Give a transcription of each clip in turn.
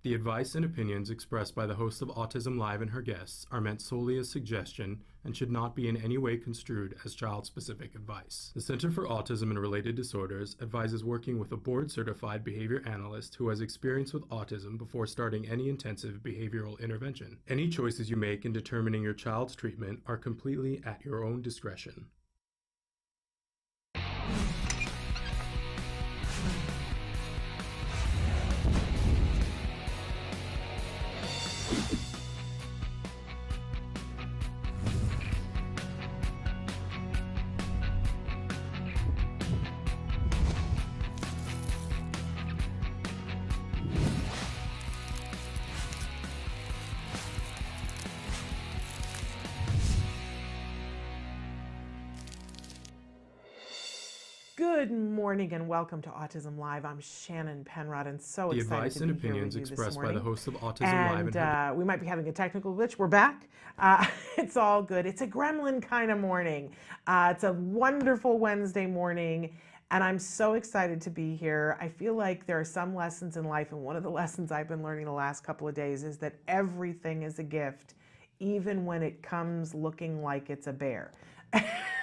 The advice and opinions expressed by the host of Autism Live and her guests are meant solely as suggestion and should not be in any way construed as child-specific advice. The Center for Autism and Related Disorders advises working with a board-certified behavior analyst who has experience with autism before starting any intensive behavioral intervention. Any choices you make in determining your child's treatment are completely at your own discretion. Good morning and welcome to Autism Live. I'm Shannon Penrod and so The excited advice to and be here opinions with you this expressed by morning. the host of Autism Live and her We might be having a technical glitch. We're back. It's all good. It's a gremlin kind of morning. It's a wonderful Wednesday morning and I'm so excited to be here. I feel like there are some lessons in life, and one of the lessons I've been learning the last couple of days is that everything is a gift, even when it comes looking like it's a bear.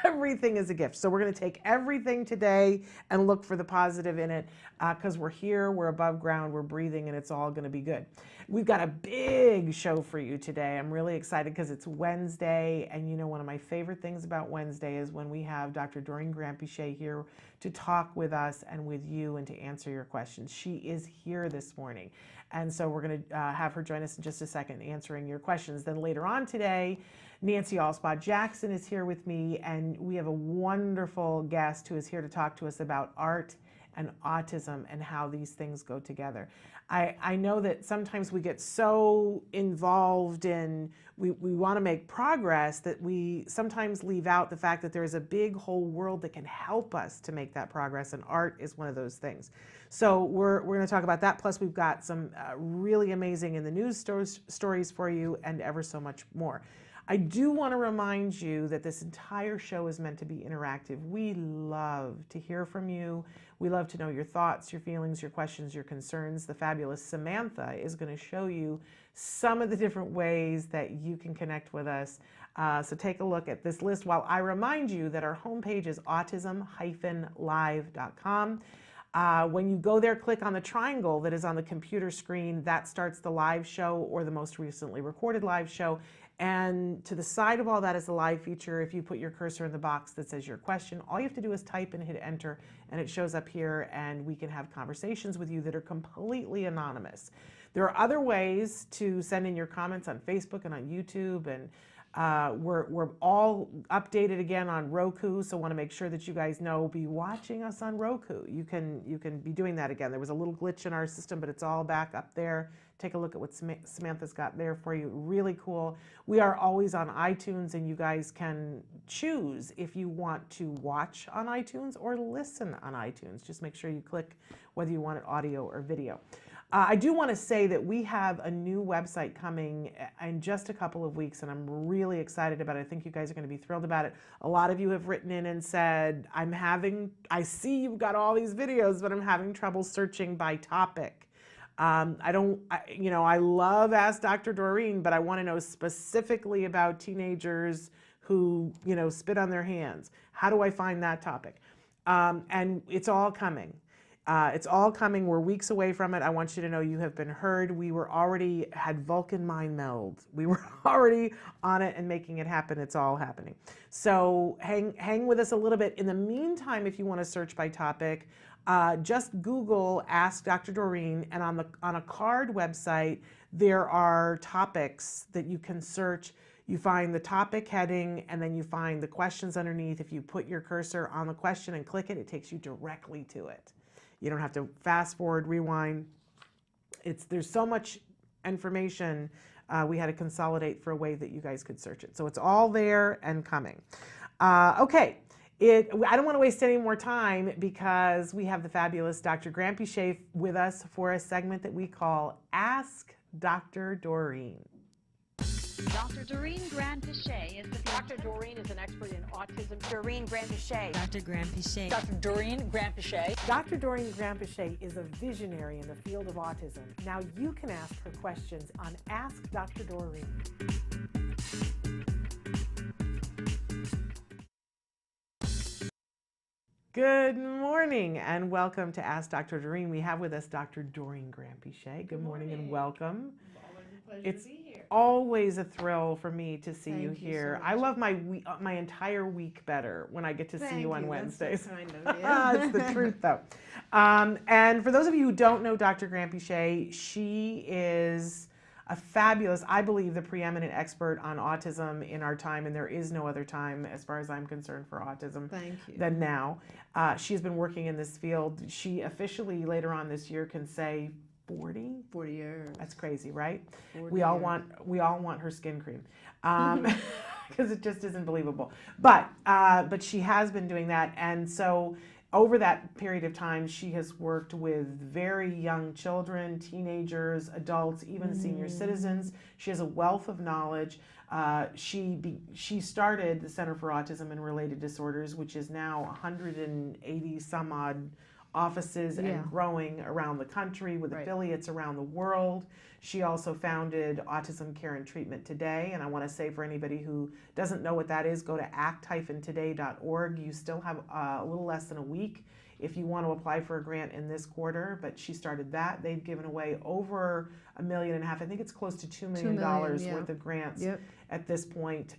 Everything is a gift. So we're going to take everything today and look for the positive in it because we're here, we're above ground, we're breathing, and it's all going to be good. We've got a big show for you today. I'm really excited because it's Wednesday, and you know, one of my favorite things about Wednesday is when we have Dr. Doreen Granpeesheh here to talk with us and with you and to answer your questions. She is here this morning. And so we're going to have her join us in just a second answering your questions. Then later on today, Nancy Allspot Jackson is here with me, and we have a wonderful guest who is here to talk to us about art and autism and how these things go together. I know that sometimes we get so involved in, we want to make progress that we sometimes leave out the fact that there's a big whole world that can help us to make that progress, and art is one of those things. So we're going to talk about that, plus we've got some really amazing in the news stories for you and ever so much more. I do want to remind you that this entire show is meant to be interactive. We love to hear from you. We love to know your thoughts, your feelings, your questions, your concerns. The fabulous Samantha is going to show you some of the different ways that you can connect with us. So take a look at this list while I remind you that our homepage is autism-live.com. When you go there, click on the triangle that is on the computer screen. That starts the live show or the most recently recorded live show. And to the side of all that is the live feature. If you put your cursor in the box that says your question, all you have to do is type and hit enter, and it shows up here, and we can have conversations with you that are completely anonymous. There are other ways to send in your comments on Facebook and on YouTube, and we're all updated again on Roku, so want to make sure that you guys know, be watching us on Roku. You can be doing that again. There was a little glitch in our system, but it's all back up there. Take a look at what Samantha's got there for you. Really cool. We are always on iTunes, and you guys can choose if you want to watch on iTunes or listen on iTunes. Just make sure you click whether you want it audio or video. I do want to say that we have a new website coming in just a couple of weeks, and I'm really excited about it. I think you guys are going to be thrilled about it. A lot of you have written in and said, I see you've got all these videos, but I'm having trouble searching by topic. I love Ask Dr. Doreen, but I want to know specifically about teenagers who, spit on their hands. How do I find that topic? And it's all coming. It's all coming. We're weeks away from it. I want you to know you have been heard. We were already had Vulcan mind meld. We were already on it and making it happen. It's all happening. So hang with us a little bit. In the meantime, if you want to search by topic, just Google Ask Dr. Doreen, and on a card website, there are topics that you can search. You find the topic heading, and then you find the questions underneath. If you put your cursor on the question and click it, it takes you directly to it. You don't have to fast forward, rewind. There's so much information, we had to consolidate for a way that you guys could search it. So it's all there and coming. Okay. I don't want to waste any more time because we have the fabulous Dr. Granpeesheh with us for a segment that we call Ask Dr. Doreen. Dr. Doreen Grand-Pichet is the Dr. Doreen is an expert in autism. Doreen Grand-Pichet. Dr. Grand-Pichet. Dr. Doreen Grand-Pichet. Dr. Doreen Grand-Pichet is a visionary in the field of autism. Now you can ask her questions on Ask Dr. Doreen. Good morning and welcome to Ask Dr. Doreen. We have with us Dr. Doreen Grand-Pichet. Good morning and welcome. It's always a thrill for me to see you here. So I love my entire week better when I get to see you on Wednesdays. That's so kind of you. It's the truth, though. And for those of you who don't know Dr. Grand-Pichet, she is a fabulous, I believe, the preeminent expert on autism in our time, and there is no other time, as far as I'm concerned, for autism Thank you. than now. She's been working in this field. She officially, later on this year, can say 40 years. That's crazy, right? 40 We all years. want her skin cream because it just isn't believable. But she has been doing that, and so over that period of time, she has worked with very young children, teenagers, adults, even senior citizens. She has a wealth of knowledge. She started the Center for Autism and Related Disorders, which is now 180 some odd offices and growing around the country with affiliates around the world. She also founded Autism Care and Treatment Today, and I want to say for anybody who doesn't know what that is, go to act-today.org. You still have a little less than a week if you want to apply for a grant in this quarter, but she started that. They've given away over $1.5 million. I think it's close to $2 million worth of grants at this point.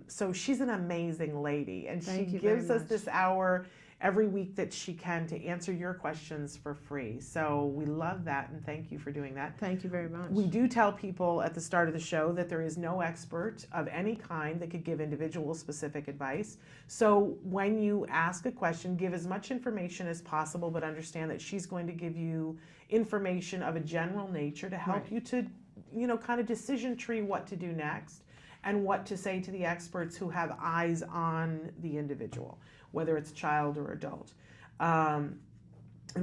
So she's an amazing lady, and she gives us this hour every week that she can to answer your questions for free. So we love that, and thank you for doing that. Thank you very much. We do tell people at the start of the show that there is no expert of any kind that could give individual specific advice. So when you ask a question, give as much information as possible, but understand that she's going to give you information of a general nature to help you to, kind of decision tree what to do next and what to say to the experts who have eyes on the individual, whether it's child or adult. And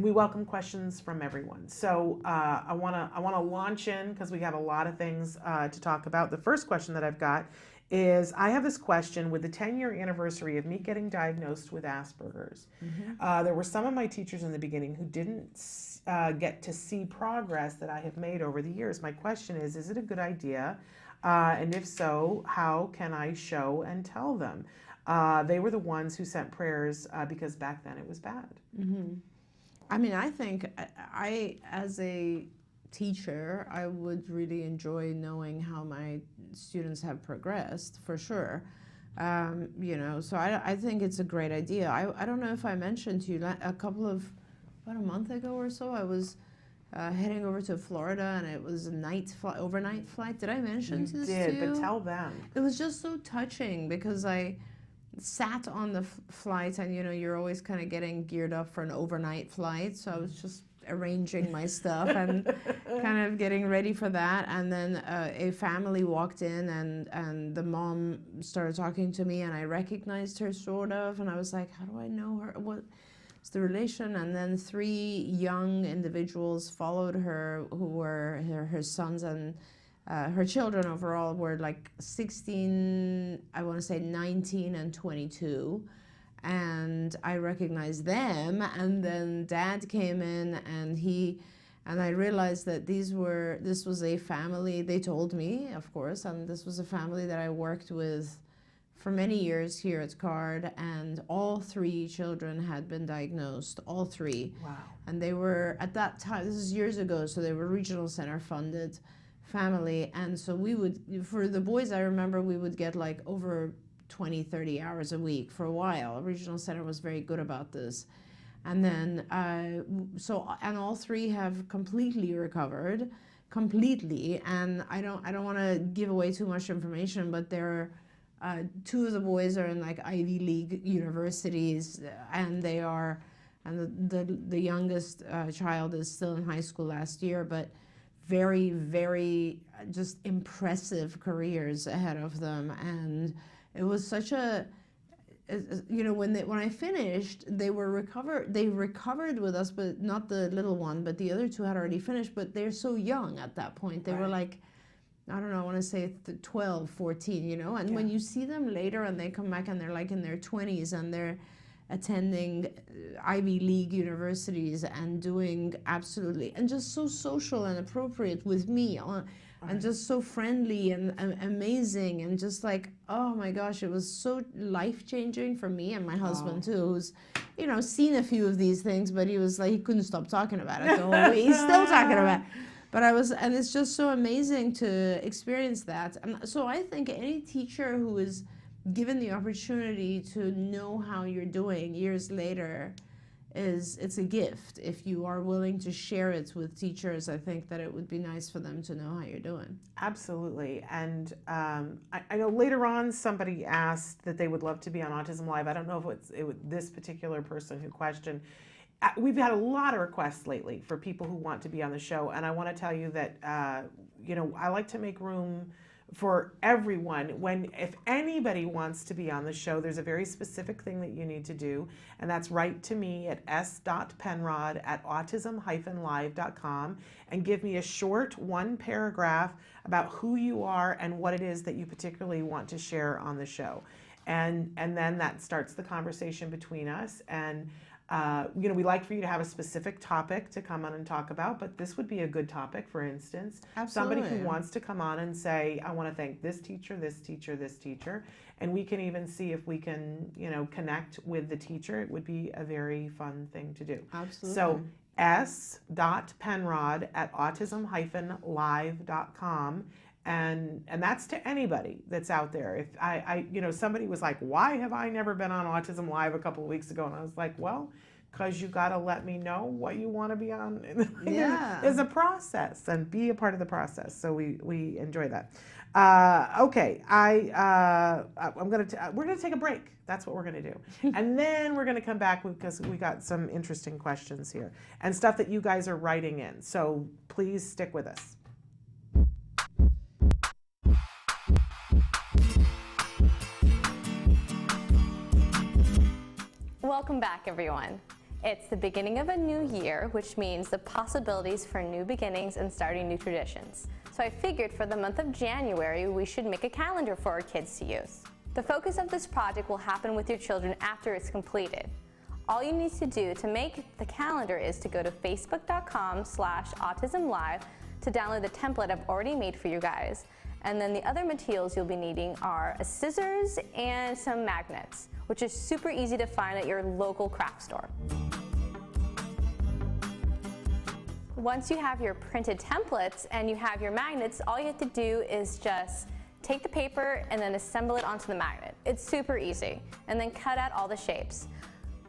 we welcome questions from everyone. So I wanna launch in because we have a lot of things to talk about. The first question that I've got is, I have this question: with the 10-year anniversary of me getting diagnosed with Asperger's, there were some of my teachers in the beginning who didn't get to see progress that I have made over the years. My question is it a good idea? And if so, how can I show and tell them? They were the ones who sent prayers because back then it was bad. I mean, I think I, as a teacher, I would really enjoy knowing how my students have progressed, for sure. So I think it's a great idea. I don't know if I mentioned to you, about a month ago or so, I was heading over to Florida, and it was a overnight flight. Did I mention this to you? You did, but tell them. It was just so touching because I sat on the flight, and you're always kind of getting geared up for an overnight flight, so I was just arranging my stuff and kind of getting ready for that, and then a family walked in, and the mom started talking to me, and I recognized her sort of, and I was like, how do I know her? What's the relation? And then 3 young individuals followed her who were her sons, and her children overall were like 16, I want to say 19 and 22. And I recognized them, and then Dad came in, and I realized that this was a family, they told me, of course, and this was a family that I worked with for many years here at CARD, and all 3 children had been diagnosed, all 3. Wow. And they were, at that time, this is years ago, so they were regional center funded family, and so we would, for the boys, I remember we would get like over 20, 30 hours a week for a while. Regional center was very good about this. And then, and all 3 have completely recovered, and I don't want to give away too much information, but they're, 2 of the boys are in like Ivy League universities, and they are, and the youngest child is still in high school last year, but very, very just impressive careers ahead of them. And it was such a, when I finished, they recovered with us, but not the little one, but the other 2 had already finished, but they're so young at that point. They were like I don't know, I want to say 12, 14, you know, and when you see them later and they come back and they're like in their 20s and they're attending Ivy League universities and doing absolutely, and just so social and appropriate with me, and just so friendly and amazing, and just like, oh my gosh, it was so life-changing for me and my husband too, who's, you know, seen a few of these things, but he was like, he couldn't stop talking about it the whole week. He's still talking about it. But and it's just so amazing to experience that. And so I think any teacher who is given the opportunity to know how you're doing years later, it's a gift. If you are willing to share it with teachers, I think that it would be nice for them to know how you're doing. Absolutely. And I know later on somebody asked that they would love to be on Autism Live. I don't know if it was this particular person who questioned. We've had a lot of requests lately for people who want to be on the show, and I want to tell you that you know, I like to make room for everyone. If anybody wants to be on the show, there's a very specific thing that you need to do, and that's write to me at s.penrod@autism-live.com and give me a short one paragraph about who you are and what it is that you particularly want to share on the show, and then that starts the conversation between us. And you know, we like for you to have a specific topic to come on and talk about, but this would be a good topic, for instance. Absolutely. Somebody who wants to come on and say, I want to thank this teacher, this teacher, this teacher, and we can even see if we can, you know, connect with the teacher. It would be a very fun thing to do. Absolutely. So s.penrod@autism-live.com. And that's to anybody that's out there. If you know, somebody was like, why have I never been on Autism Live a couple of weeks ago? And I was like, well, because you got to let me know what you want to be on. Yeah. There's a process, and be a part of the process. So we enjoy that. Okay, we're gonna take a break. That's what we're gonna do, and then we're gonna come back because we got some interesting questions here and stuff that you guys are writing in. So please stick with us. Welcome back, everyone. It's the beginning of a new year, which means the possibilities for new beginnings and starting new traditions. So I figured for the month of January, we should make a calendar for our kids to use. The focus of this project will happen with your children after it's completed. All you need to do to make the calendar is to go to facebook.com/autismlive to download the template I've already made for you guys. And then the other materials you'll be needing are a scissors and some magnets, which is super easy to find at your local craft store. Once you have your printed templates and you have your magnets, all you have to do is just take the paper and then assemble it onto the magnet. It's super easy. And then cut out all the shapes.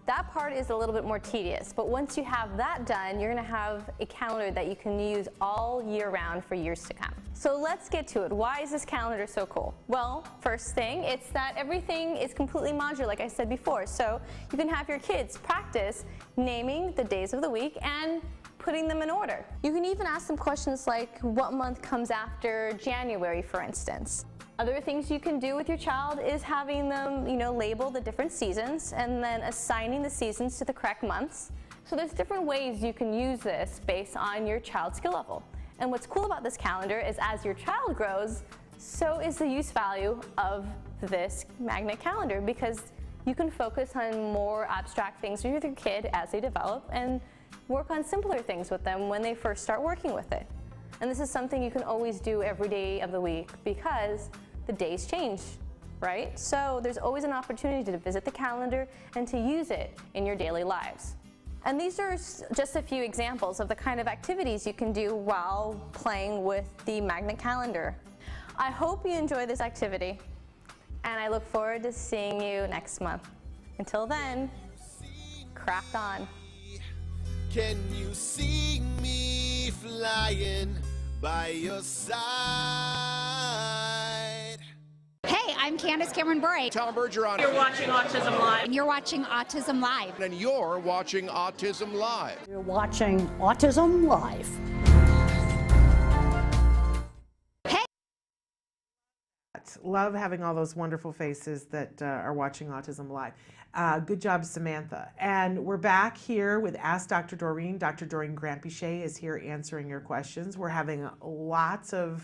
That part is a little bit more tedious, but once you have that done, you're gonna have a calendar that you can use all year round for years to come. So let's get to it. Why is this calendar so cool? Well, first thing, it's that everything is completely modular, like I said before. So you can have your kids practice naming the days of the week and putting them in order. You can even ask them questions like, what month comes after January, for instance. Other things you can do with your child is having them, you know, label the different seasons and then assigning the seasons to the correct months. So there's different ways you can use this based on your child's skill level. And what's cool about this calendar is as your child grows, so is the use value of this magnet calendar, because you can focus on more abstract things with your kid as they develop and work on simpler things with them when they first start working with it. And this is something you can always do every day of the week because the days change, right? So there's always an opportunity to visit the calendar and to use it in your daily lives. And these are just a few examples of the kind of activities you can do while playing with the magnet calendar. I hope you enjoy this activity, and I look forward to seeing you next month. Until then, craft on. Can you see me flying by your side? Hey, I'm Candace Cameron Bure. Tom Bergeron. You're watching Autism Live. And you're watching Autism Live. And you're watching Autism Live. You're watching Autism Live. Love having all those wonderful faces that are watching Autism Live. Good job, Samantha. And we're back here with Ask Dr. Doreen. Dr. Doreen Grant-Pichet is here answering your questions. We're having lots of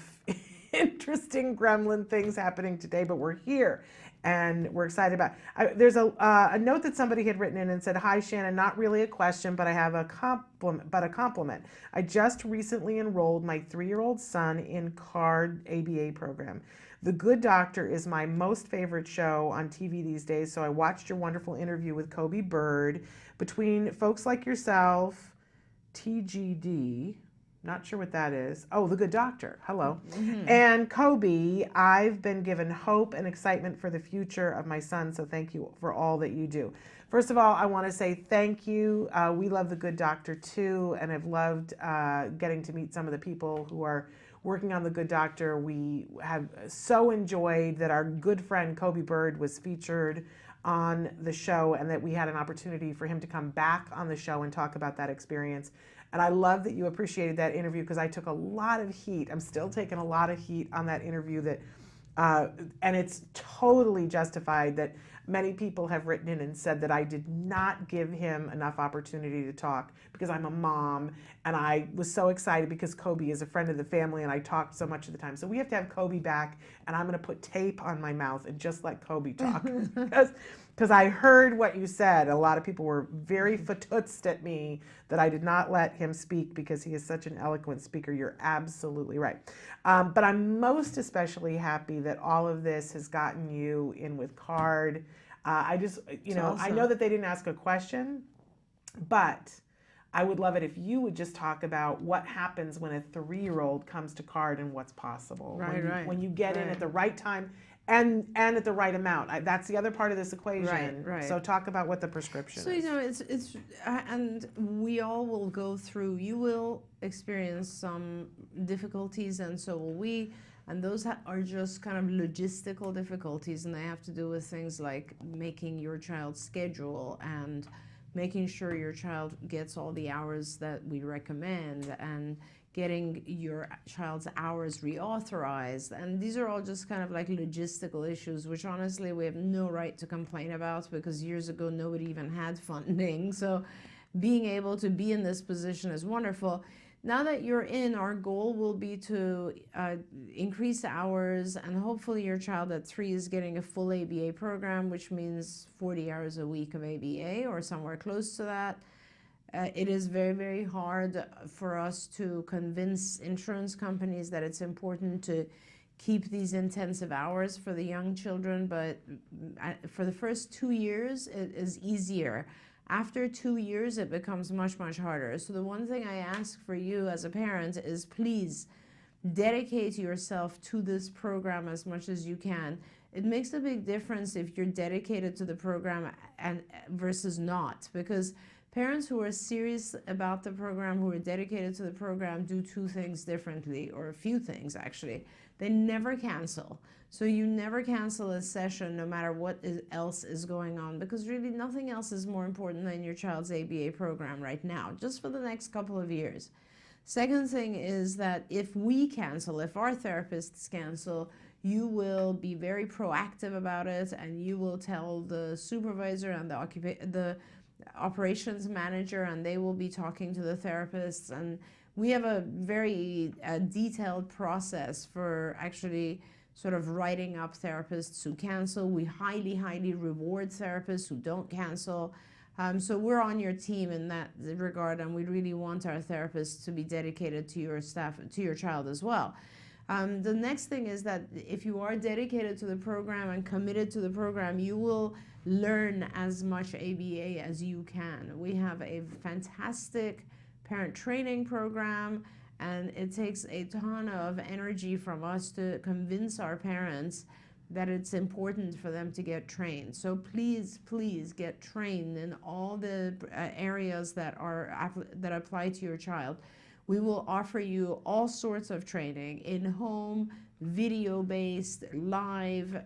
interesting gremlin things happening today, but we're here and we're excited about it. There's a note that somebody had written in and said, "Hi Shannon, not really a question, but I have a compliment. I just recently enrolled my 3-year-old son in CARD ABA program. The Good Doctor is my most favorite show on TV these days, so I watched your wonderful interview with Kobe Bird. Between folks like yourself, TGD, not sure what that is. Oh, The Good Doctor. Hello. And Kobe, I've been given hope and excitement for the future of my son, so thank you for all that you do." First of all, I want to say thank you. We love The Good Doctor too, and have loved getting to meet some of the people who are working on The Good Doctor. We have so enjoyed that our good friend Kobe Bird was featured on the show, and that we had an opportunity for him to come back on the show and talk about that experience. And I love that you appreciated that interview, because I took a lot of heat. I'm still taking a lot of heat on that interview, that, and it's totally justified, that many people have written in and said that I did not give him enough opportunity to talk because I'm a mom, and I was so excited because Kobe is a friend of the family and I talked so much of the time. So we have to have Kobe back, and I'm going to put tape on my mouth and just let Kobe talk because I heard what you said. A lot of people were very fatootsed at me that I did not let him speak because he is such an eloquent speaker. You're absolutely right. But I'm most especially happy that all of this has gotten you in with CARD. I just, you know, I know that they didn't ask a question, but I would love it if you would just talk about what happens when a 3-year-old comes to CARD and what's possible. When you get in at the right time and at the right amount. That's the other part of this equation. Right. So talk about what the prescription is. So, you know, it's and we all will go through, you will experience some difficulties, and so will we. And those are just kind of logistical difficulties, and they have to do with things like making your child's schedule and making sure your child gets all the hours that we recommend, and getting your child's hours reauthorized. And these are all just kind of like logistical issues, which honestly we have no right to complain about, because years ago nobody even had funding. So being able to be in this position is wonderful. Now that you're in, our goal will be to increase hours, and hopefully your child at 3 is getting a full ABA program, which means 40 hours a week of ABA or somewhere close to that. It is very, very hard for us to convince insurance companies that it's important to keep these intensive hours for the young children, but for the first 2 years, it is easier. After 2 years, it becomes much, much harder. So the one thing I ask for you as a parent is, please dedicate yourself to this program as much as you can. It makes a big difference if you're dedicated to the program and versus not, because parents who are serious about the program, who are dedicated to the program, do 2 things differently, or a few things actually. They never cancel. So you never cancel a session no matter what else is going on, because really nothing else is more important than your child's ABA program right now, just for the next couple of years. Second thing is that if we cancel, if our therapists cancel, you will be very proactive about it, and you will tell the supervisor and the operations manager, and they will be talking to the therapists. And we have a very detailed process for actually sort of writing up therapists who cancel. We highly, highly reward therapists who don't cancel. So we're on your team in that regard, and we really want our therapists to be dedicated to your staff, to your child as well. The next thing is that if you are dedicated to the program and committed to the program, you will learn as much ABA as you can. We have a fantastic parent training program, and it takes a ton of energy from us to convince our parents that it's important for them to get trained. So please, please get trained in all the areas that apply to your child. We will offer you all sorts of training, in-home, video-based, live.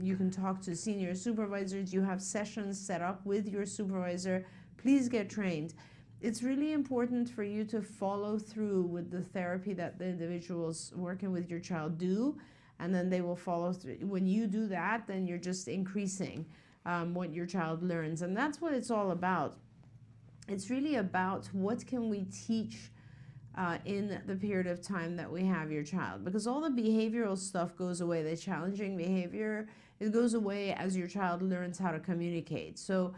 You can talk to senior supervisors. You have sessions set up with your supervisor. Please get trained. It's really important for you to follow through with the therapy that the individuals working with your child do, and then they will follow through. When you do that, then you're just increasing what your child learns, and that's what it's all about. It's really about what can we teach in the period of time that we have your child, because all the behavioral stuff goes away. The challenging behavior, it goes away as your child learns how to communicate. So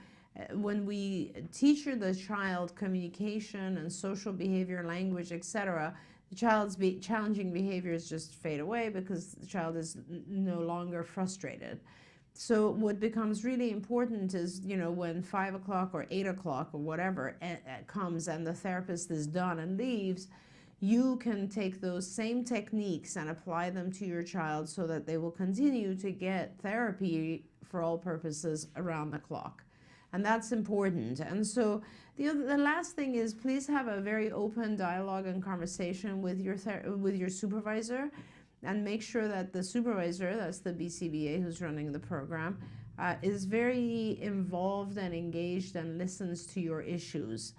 when we teach the child communication and social behavior, language, etc., the child's challenging behaviors just fade away because the child is no longer frustrated. So what becomes really important is, when 5 o'clock or 8 o'clock or whatever comes and the therapist is done and leaves, you can take those same techniques and apply them to your child so that they will continue to get therapy for all purposes around the clock. And that's important. And so the last thing is, please have a very open dialogue and conversation with your supervisor, and make sure that the supervisor, that's the BCBA who's running the program, is very involved and engaged and listens to your issues.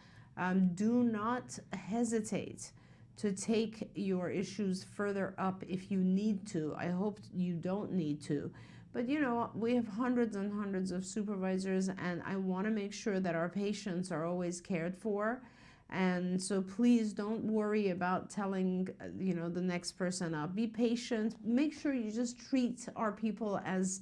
Do not hesitate to take your issues further up if you need to. I hope you don't need to. But we have hundreds and hundreds of supervisors, and I want to make sure that our patients are always cared for. And so please don't worry about telling, the next person up. Be patient. Make sure you just treat our people as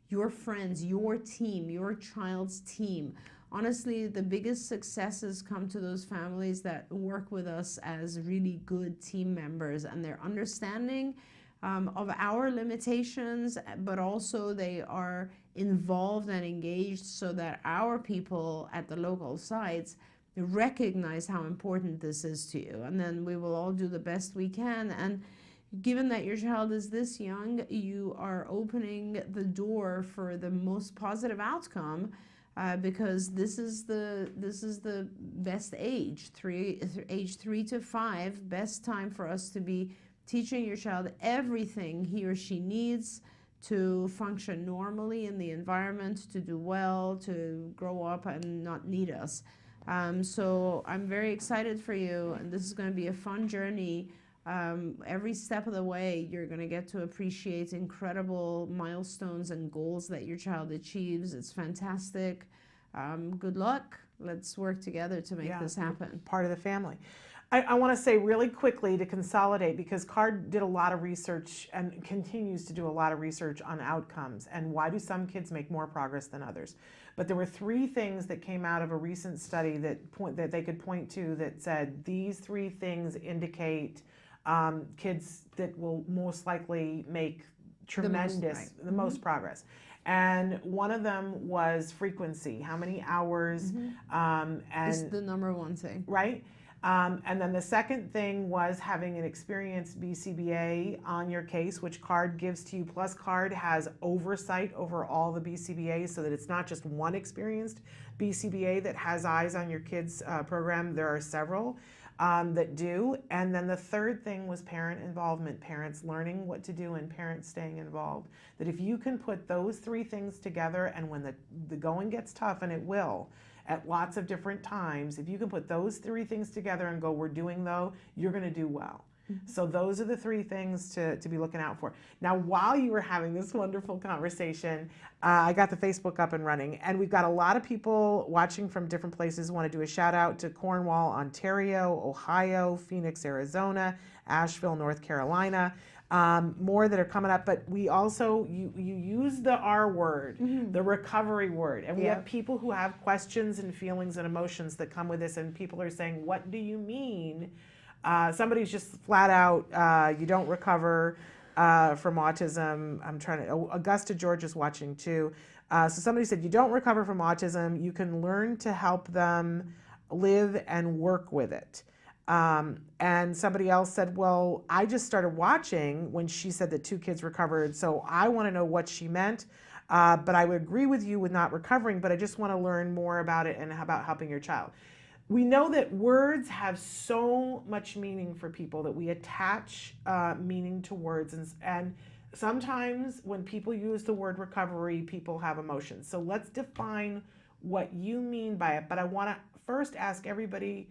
your friends, your team, your child's team. Honestly, the biggest successes come to those families that work with us as really good team members, and they're understanding of our limitations, but also they are involved and engaged so that our people at the local sites recognize how important this is to you. And then we will all do the best we can. And given that your child is this young, you are opening the door for the most positive outcome, because this is the best age, age 3 to 5, best time for us to be teaching your child everything he or she needs to function normally in the environment, to do well, to grow up and not need us. So I'm very excited for you, and this is going to be a fun journey. Every step of the way, you're going to get to appreciate incredible milestones and goals that your child achieves. It's fantastic. Good luck. Let's work together to make this happen. Part of the family. I want to say really quickly to consolidate, because CARD did a lot of research and continues to do a lot of research on outcomes and why do some kids make more progress than others. But there were 3 things that came out of a recent study that they could point to that said these 3 things indicate kids that will most likely make the most progress. And one of them was frequency, how many hours. It's the #1 thing. Right? And then the second thing was having an experienced BCBA on your case, which CARD gives to you. Plus, CARD has oversight over all the BCBAs so that it's not just one experienced BCBA that has eyes on your kids' program. There are several that do. And then the third thing was parent involvement, parents learning what to do and parents staying involved. That if you can put those 3 things together, and when the going gets tough, and it will, at lots of different times, if you can put those 3 things together and go, we're doing though, you're going to do well. So those are the 3 things to be looking out for. Now, while you were having this wonderful conversation, I got the Facebook up and running, and we've got a lot of people watching from different places. Want to do a shout out to Cornwall, Ontario, Ohio, Phoenix, Arizona, Asheville, North Carolina. More that are coming up, but we also, you use the R word, the recovery word, and we have people who have questions and feelings and emotions that come with this, and people are saying, what do you mean? Somebody's just flat out, you don't recover from autism. Augusta, George is watching too. So somebody said, you don't recover from autism, you can learn to help them live and work with it. And somebody else said, well, I just started watching when she said that 2 kids recovered, so I want to know what she meant. But I would agree with you with not recovering, but I just want to learn more about it and about helping your child. We know that words have so much meaning for people, that we attach meaning to words. And sometimes when people use the word recovery, people have emotions. So let's define what you mean by it. But I want to first ask everybody,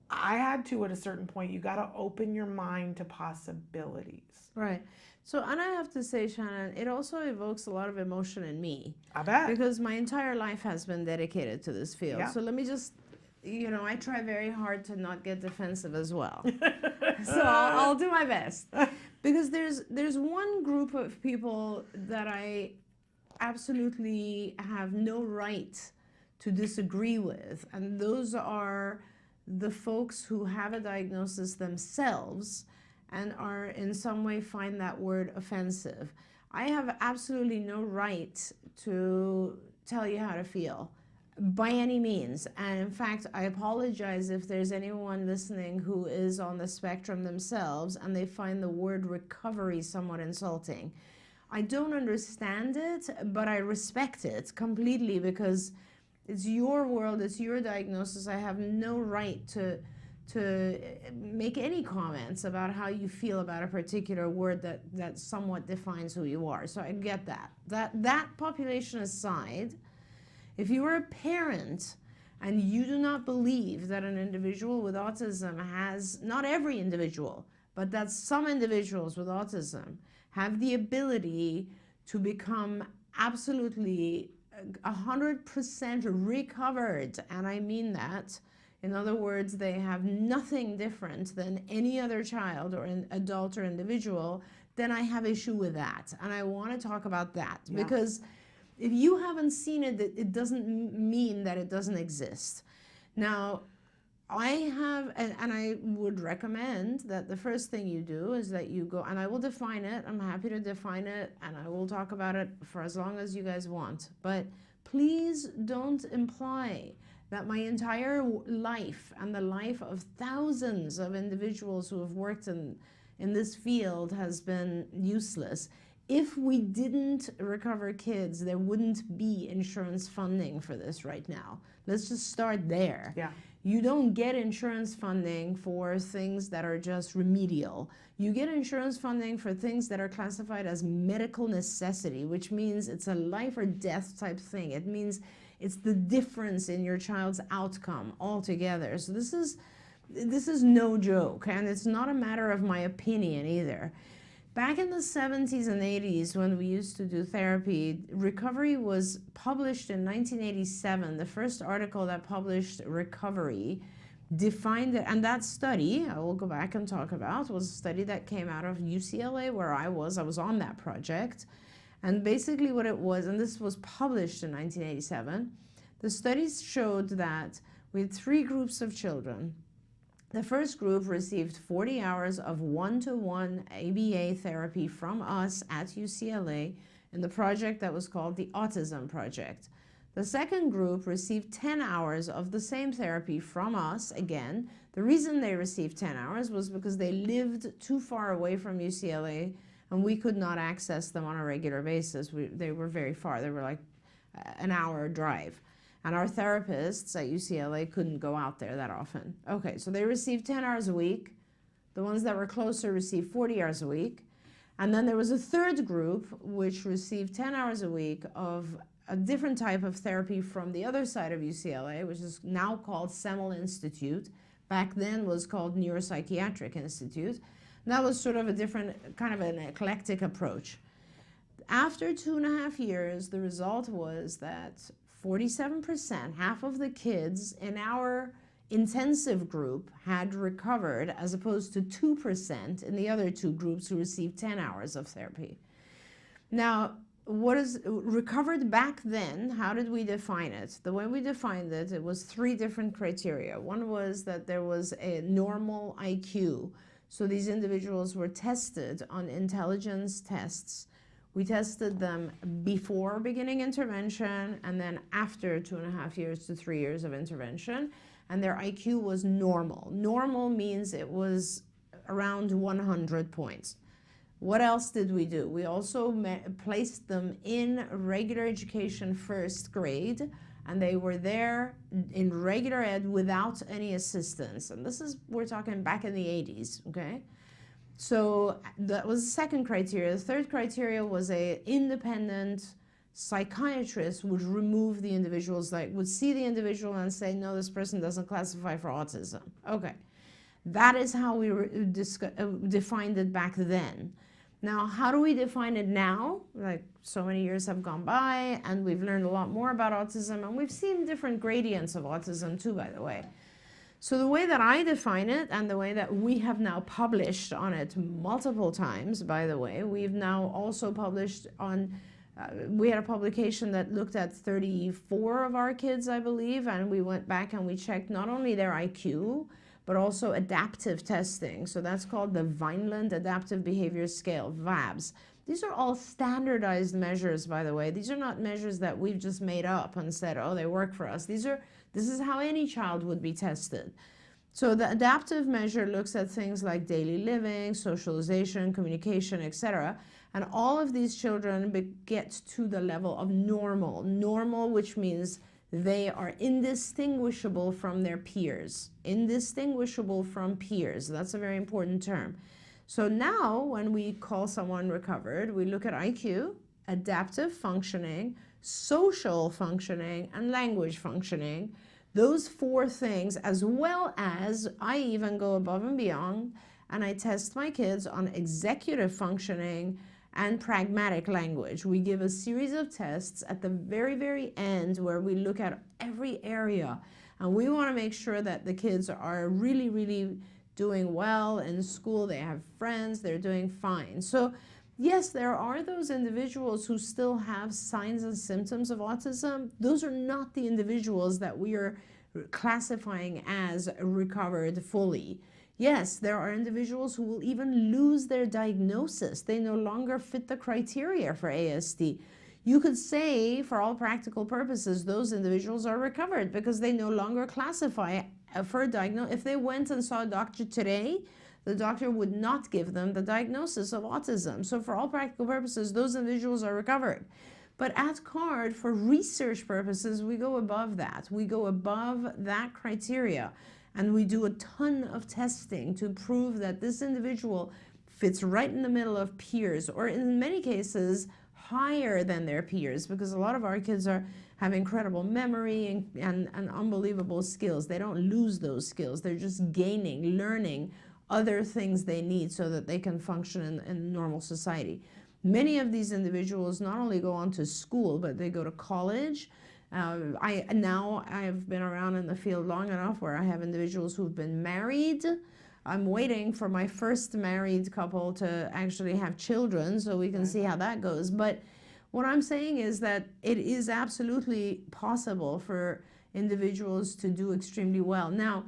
I had to at a certain point, you got to open your mind to possibilities. Right. So, and I have to say, Shannon, it also evokes a lot of emotion in me. I bet. Because my entire life has been dedicated to this field. Yeah. So let me just you know, I try very hard to not get defensive as well. So I'll do my best. Because there's one group of people that I absolutely have no right to disagree with, and those are the folks who have a diagnosis themselves and are in some way find that word offensive. I have absolutely no right to tell you how to feel by any means. And in fact, I apologize if there's anyone listening who is on the spectrum themselves and they find the word recovery somewhat insulting. I don't understand it, but I respect it completely because it's your world, it's your diagnosis. I have no right to make any comments about how you feel about a particular word that somewhat defines who you are. So I get that. That population aside, if you are a parent and you do not believe that an individual with autism has, not every individual, but that some individuals with autism have the ability to become absolutely 100% recovered, and I mean that. In other words, they have nothing different than any other child or an adult or individual, then I have issue with that. And I want to talk about that because if you haven't seen it, it doesn't mean that it doesn't exist. Now, I have, and I would recommend that the first thing you do is that you go, and I will define it, I'm happy to define it, and I will talk about it for as long as you guys want. But please don't imply that my entire life and the life of thousands of individuals who have worked in this field has been useless. If we didn't recover kids, there wouldn't be insurance funding for this right now. Let's just start there. Yeah. You don't get insurance funding for things that are just remedial. You get insurance funding for things that are classified as medical necessity, which means it's a life or death type thing. It means it's the difference in your child's outcome altogether. So this is no joke, and it's not a matter of my opinion either. Back in the 70s and 80s, when we used to do therapy, recovery was published in 1987. The first article that published recovery defined it, and that study, I will go back and talk about, was a study that came out of UCLA where I was on that project. And basically what it was, and this was published in 1987, the studies showed that we had 3 groups of children. The first group received 40 hours of one-to-one ABA therapy from us at UCLA in the project that was called the Autism Project. The second group received 10 hours of the same therapy from us again. The reason they received 10 hours was because they lived too far away from UCLA and we could not access them on a regular basis. They were very far. They were like an hour drive. And our therapists at UCLA couldn't go out there that often. Okay, so they received 10 hours a week. The ones that were closer received 40 hours a week. And then there was a third group which received 10 hours a week of a different type of therapy from the other side of UCLA, which is now called Semel Institute. Back then was called Neuropsychiatric Institute. And that was sort of a different, kind of an eclectic approach. After 2.5 years, the result was that 47%, half of the kids in our intensive group had recovered, as opposed to 2% in the other 2 groups who received 10 hours of therapy. Now, what is recovered back then? How did we define it? The way we defined it, it was 3 different criteria. One was that there was a normal IQ. So these individuals were tested on intelligence tests. We tested them before beginning intervention and then after 2.5 years to 3 years of intervention, and their IQ was normal. Normal means it was around 100 points. What else did we do? We also placed them in regular education first grade, and they were there in regular ed without any assistance. And this is, we're talking back in the 80s, okay? So that was the second criteria. The third criteria was an independent psychiatrist would remove the individuals, like would see the individual and say, no, this person doesn't classify for autism. Okay, that is how we defined it back then. Now, how do we define it now? Like, so many years have gone by and we've learned a lot more about autism, and we've seen different gradients of autism too, by the way. So the way that I define it, and the way that we have now published on it multiple times, by the way, we've now also published on, we had a publication that looked at 34 of our kids, I believe, and we went back and we checked not only their IQ, but also adaptive testing. So that's called the Vineland Adaptive Behavior Scale, VABS. These are all standardized measures, by the way. These are not measures that we've just made up and said, oh, they work for us. This is how any child would be tested. So the adaptive measure looks at things like daily living, socialization, communication, etc. And all of these children get to the level of normal. Normal, which means they are indistinguishable from their peers. Indistinguishable from peers. That's a very important term. So now when we call someone recovered, we look at IQ, adaptive functioning, social functioning, and language functioning. Those four things, as well as I even go above and beyond, and I test my kids on executive functioning and pragmatic language. We give a series of tests at the very, very end where we look at every area, and we want to make sure that the kids are really, really doing well in school. They have friends, they're doing fine. So yes, there are those individuals who still have signs and symptoms of autism. Those are not the individuals that we are classifying as recovered fully. Yes, there are individuals who will even lose their diagnosis. They no longer fit the criteria for ASD. You could say, for all practical purposes, those individuals are recovered because they no longer classify for a diagnosis. If they went and saw a doctor today, the doctor would not give them the diagnosis of autism. So for all practical purposes, those individuals are recovered. But at CARD, for research purposes, we go above that. We go above that criteria. And we do a ton of testing to prove that this individual fits right in the middle of peers, or in many cases, higher than their peers, because a lot of our kids have incredible memory and unbelievable skills. They don't lose those skills. They're just gaining, learning other things they need so that they can function in normal society. Many of these individuals not only go on to school, but they go to college. I've been around in the field long enough where I have individuals who've been married. I'm waiting for my first married couple to actually have children so we can see how that goes. But what I'm saying is that it is absolutely possible for individuals to do extremely well. Now,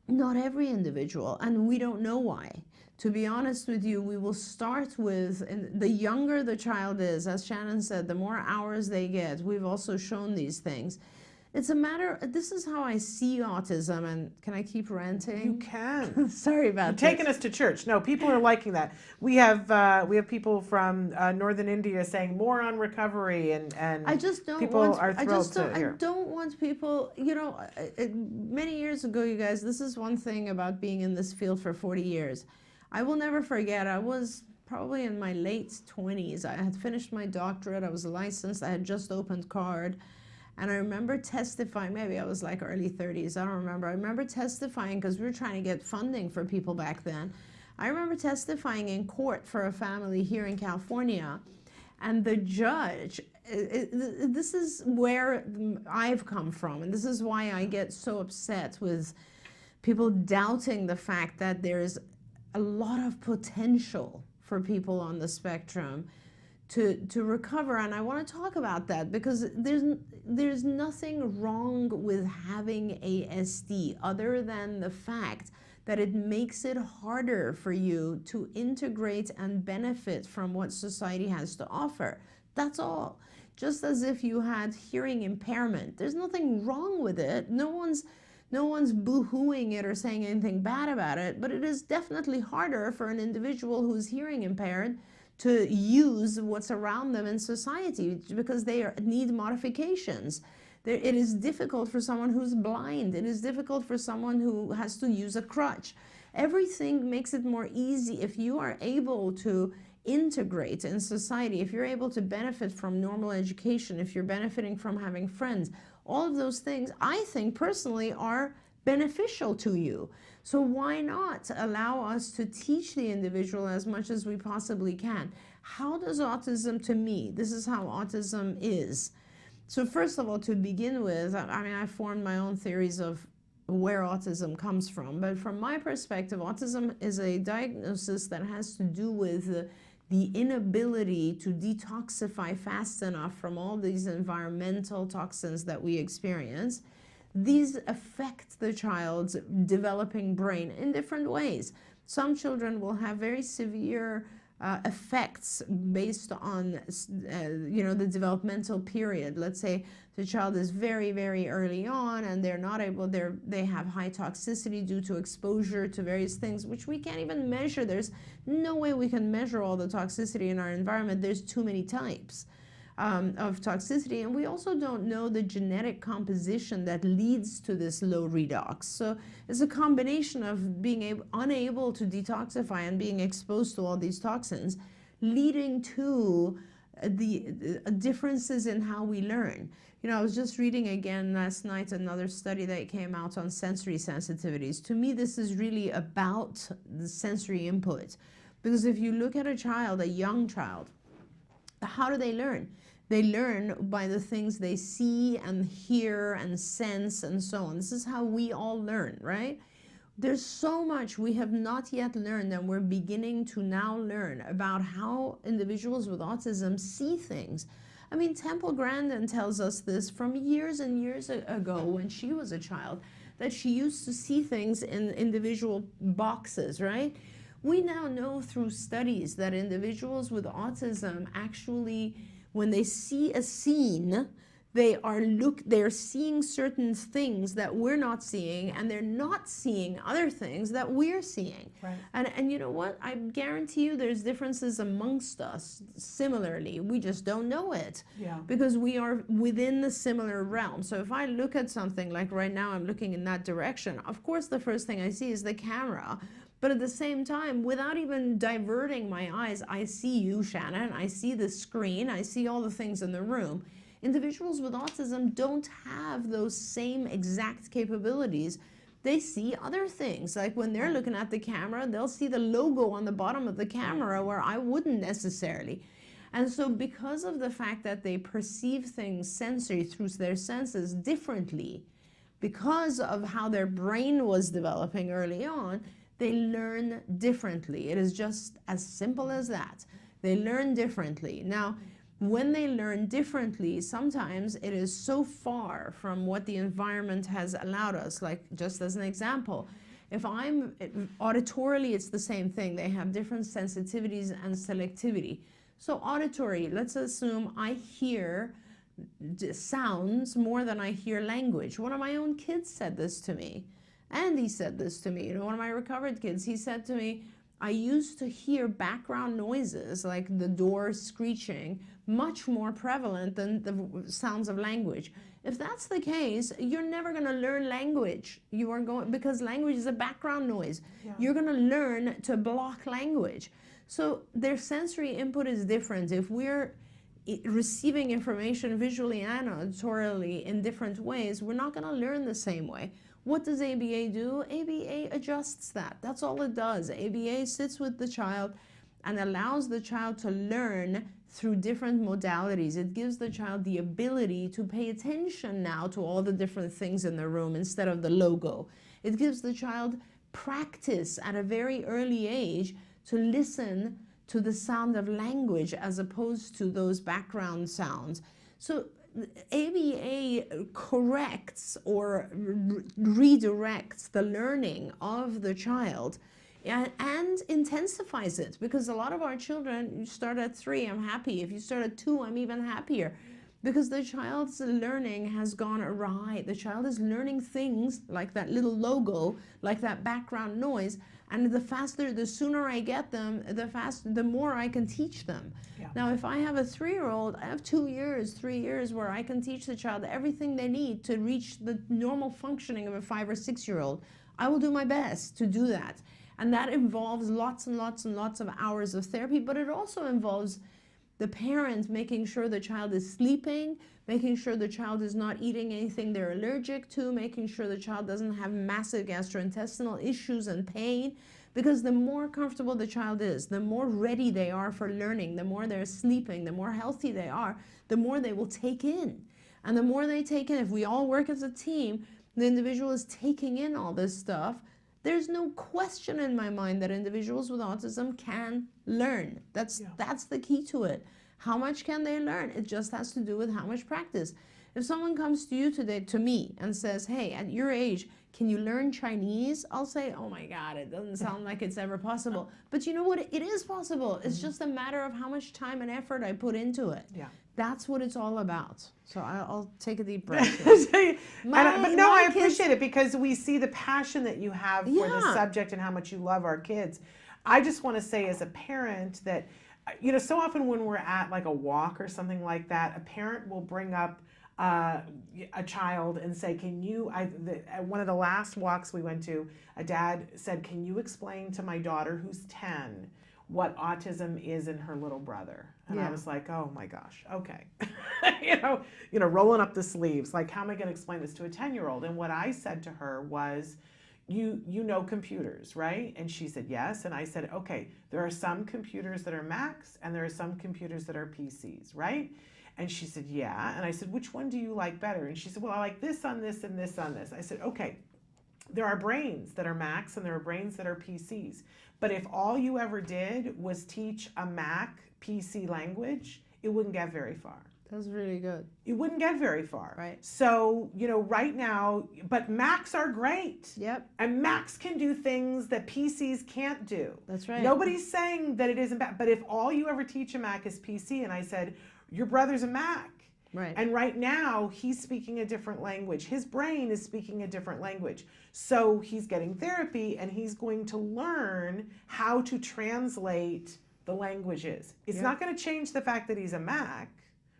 not every individual, and we don't know why. To be honest with you, we will start with, and the younger the child is, as Shannon said, the more hours they get. We've also shown these things. It's a matter, this is how I see autism, and can I keep ranting? You can. Sorry about that. Taking us to church. No, people are liking that. We have people from northern India saying more on recovery, and I just don't people want, are thrilled to hear. I don't want people, many years ago, you guys, this is one thing about being in this field for 40 years. I will never forget, I was probably in my late 20s. I had finished my doctorate, I was licensed, I had just opened CARD. And I remember testifying, maybe I was like early 30s, I don't remember. I remember testifying because we were trying to get funding for people back then. I remember testifying in court for a family here in California. And the judge, this is where I've come from. And this is why I get so upset with people doubting the fact that there's a lot of potential for people on the spectrum to recover. And I want to talk about that because there's nothing wrong with having ASD other than the fact that it makes it harder for you to integrate and benefit from what society has to offer. That's all. Just as if you had hearing impairment. There's nothing wrong with it. No one's boo-hooing it or saying anything bad about it, but it is definitely harder for an individual who's hearing impaired to use what's around them in society because they need modifications. It is difficult for someone who's blind. It is difficult for someone who has to use a crutch. Everything makes it more easy if you are able to integrate in society, if you're able to benefit from normal education, if you're benefiting from having friends. All of those things, I think personally, are beneficial to you. So why not allow us to teach the individual as much as we possibly can? How does autism, to me, this is how autism is. So first of all, to begin with, I mean, I formed my own theories of where autism comes from. But from my perspective, autism is a diagnosis that has to do with the inability to detoxify fast enough from all these environmental toxins that we experience. These affect the child's developing brain in different ways. Some children will have very severe effects based on the developmental period. Let's say the child is very, very early on and they're not able, they have high toxicity due to exposure to various things, which we can't even measure. There's no way we can measure all the toxicity in our environment. There's too many types of toxicity, and we also don't know the genetic composition that leads to this low redox. So it's a combination of being unable to detoxify and being exposed to all these toxins, leading to the differences in how we learn. You know, I was just reading again last night another study that came out on sensory sensitivities. To me, this is really about the sensory input, because if you look at a child, a young child, how do they learn? They learn by the things they see and hear and sense and so on. This is how we all learn, right? There's so much we have not yet learned, and we're beginning to now learn about how individuals with autism see things. I mean, Temple Grandin tells us this from years and years ago when she was a child, that she used to see things in individual boxes, right? We now know through studies that individuals with autism actually, when they see a scene, they're seeing certain things that we're not seeing, and they're not seeing other things that we're seeing. Right. And you know what? I guarantee you there's differences amongst us similarly. We just don't know it. Yeah. Because we are within the similar realm. So if I look at something like right now, I'm looking in that direction, of course the first thing I see is the camera. But at the same time, without even diverting my eyes, I see you, Shannon, I see the screen, I see all the things in the room. Individuals with autism don't have those same exact capabilities. They see other things. Like when they're looking at the camera, they'll see the logo on the bottom of the camera where I wouldn't necessarily. And so because of the fact that they perceive things sensory through their senses differently, because of how their brain was developing early on, they learn differently. It is just as simple as that. They learn differently. Now, when they learn differently, sometimes it is so far from what the environment has allowed us. Like, just as an example, if I'm auditorily, it's the same thing. They have different sensitivities and selectivity. So auditory, let's assume I hear sounds more than I hear language. One of my own kids said this to me. Andy said this to me, you know, one of my recovered kids. He said to me, I used to hear background noises like the door screeching much more prevalent than the sounds of language. If that's the case, you're never going to learn language. You are going, because language is a background noise. Yeah. You're going to learn to block language. So their sensory input is different. If we're receiving information visually and auditorily in different ways, we're not going to learn the same way. What does ABA do? ABA adjusts that. That's all it does. ABA sits with the child and allows the child to learn through different modalities. It gives the child the ability to pay attention now to all the different things in the room instead of the logo. It gives the child practice at a very early age to listen to the sound of language as opposed to those background sounds. So ABA corrects or redirects the learning of the child and intensifies it, because a lot of our children, you start at 3, I'm happy. If you start at 2, I'm even happier, because the child's learning has gone awry. The child is learning things like that little logo, like that background noise, and the sooner I get them, the more I can teach them. Yeah. Now, if I have a 3-year-old, I have 2 years, 3 years where I can teach the child everything they need to reach the normal functioning of a 5 or 6-year-old. I will do my best to do that. And that involves lots and lots and lots of hours of therapy, but it also involves the parent making sure the child is sleeping, making sure the child is not eating anything they're allergic to, making sure the child doesn't have massive gastrointestinal issues and pain. Because the more comfortable the child is, the more ready they are for learning, the more they're sleeping, the more healthy they are, the more they will take in. And the more they take in, if we all work as a team, the individual is taking in all this stuff. There's no question in my mind that individuals with autism can learn. That's the key to it. How much can they learn? It just has to do with how much practice. If someone comes to you today, to me, and says, hey, at your age, can you learn Chinese? I'll say, oh my God, it doesn't sound like it's ever possible. But you know what? It is possible. It's just a matter of how much time and effort I put into it. Yeah. That's what it's all about. So I'll take a deep breath. I appreciate it because we see the passion that you have for the subject and how much you love our kids. I just want to say as a parent that, you know, so often when we're at like a walk or something like that, a parent will bring up a child and say, can you, at one of the last walks we went to, a dad said, can you explain to my daughter who's 10 what autism is in her little brother? And I was like, oh my gosh, okay. you know, rolling up the sleeves, like, how am I going to explain this to a 10-year-old? And what I said to her was, you know computers, right? And she said, yes. And I said, okay, there are some computers that are Macs and there are some computers that are PCs, right? And she said, yeah. And I said, which one do you like better? And she said, well, I like this on this and this on this. I said, okay, there are brains that are Macs and there are brains that are PCs. But if all you ever did was teach a Mac PC language, it wouldn't get very far. That's really good. It wouldn't get very far. Right. So, you know, right now, but Macs are great. Yep. And Macs can do things that PCs can't do. That's right. Nobody's saying that it isn't bad. But if all you ever teach a Mac is PC, and I said, your brother's a Mac. Right. And right now, he's speaking a different language. His brain is speaking a different language. So he's getting therapy, and he's going to learn how to translate the languages. It's not going to change the fact that he's a Mac,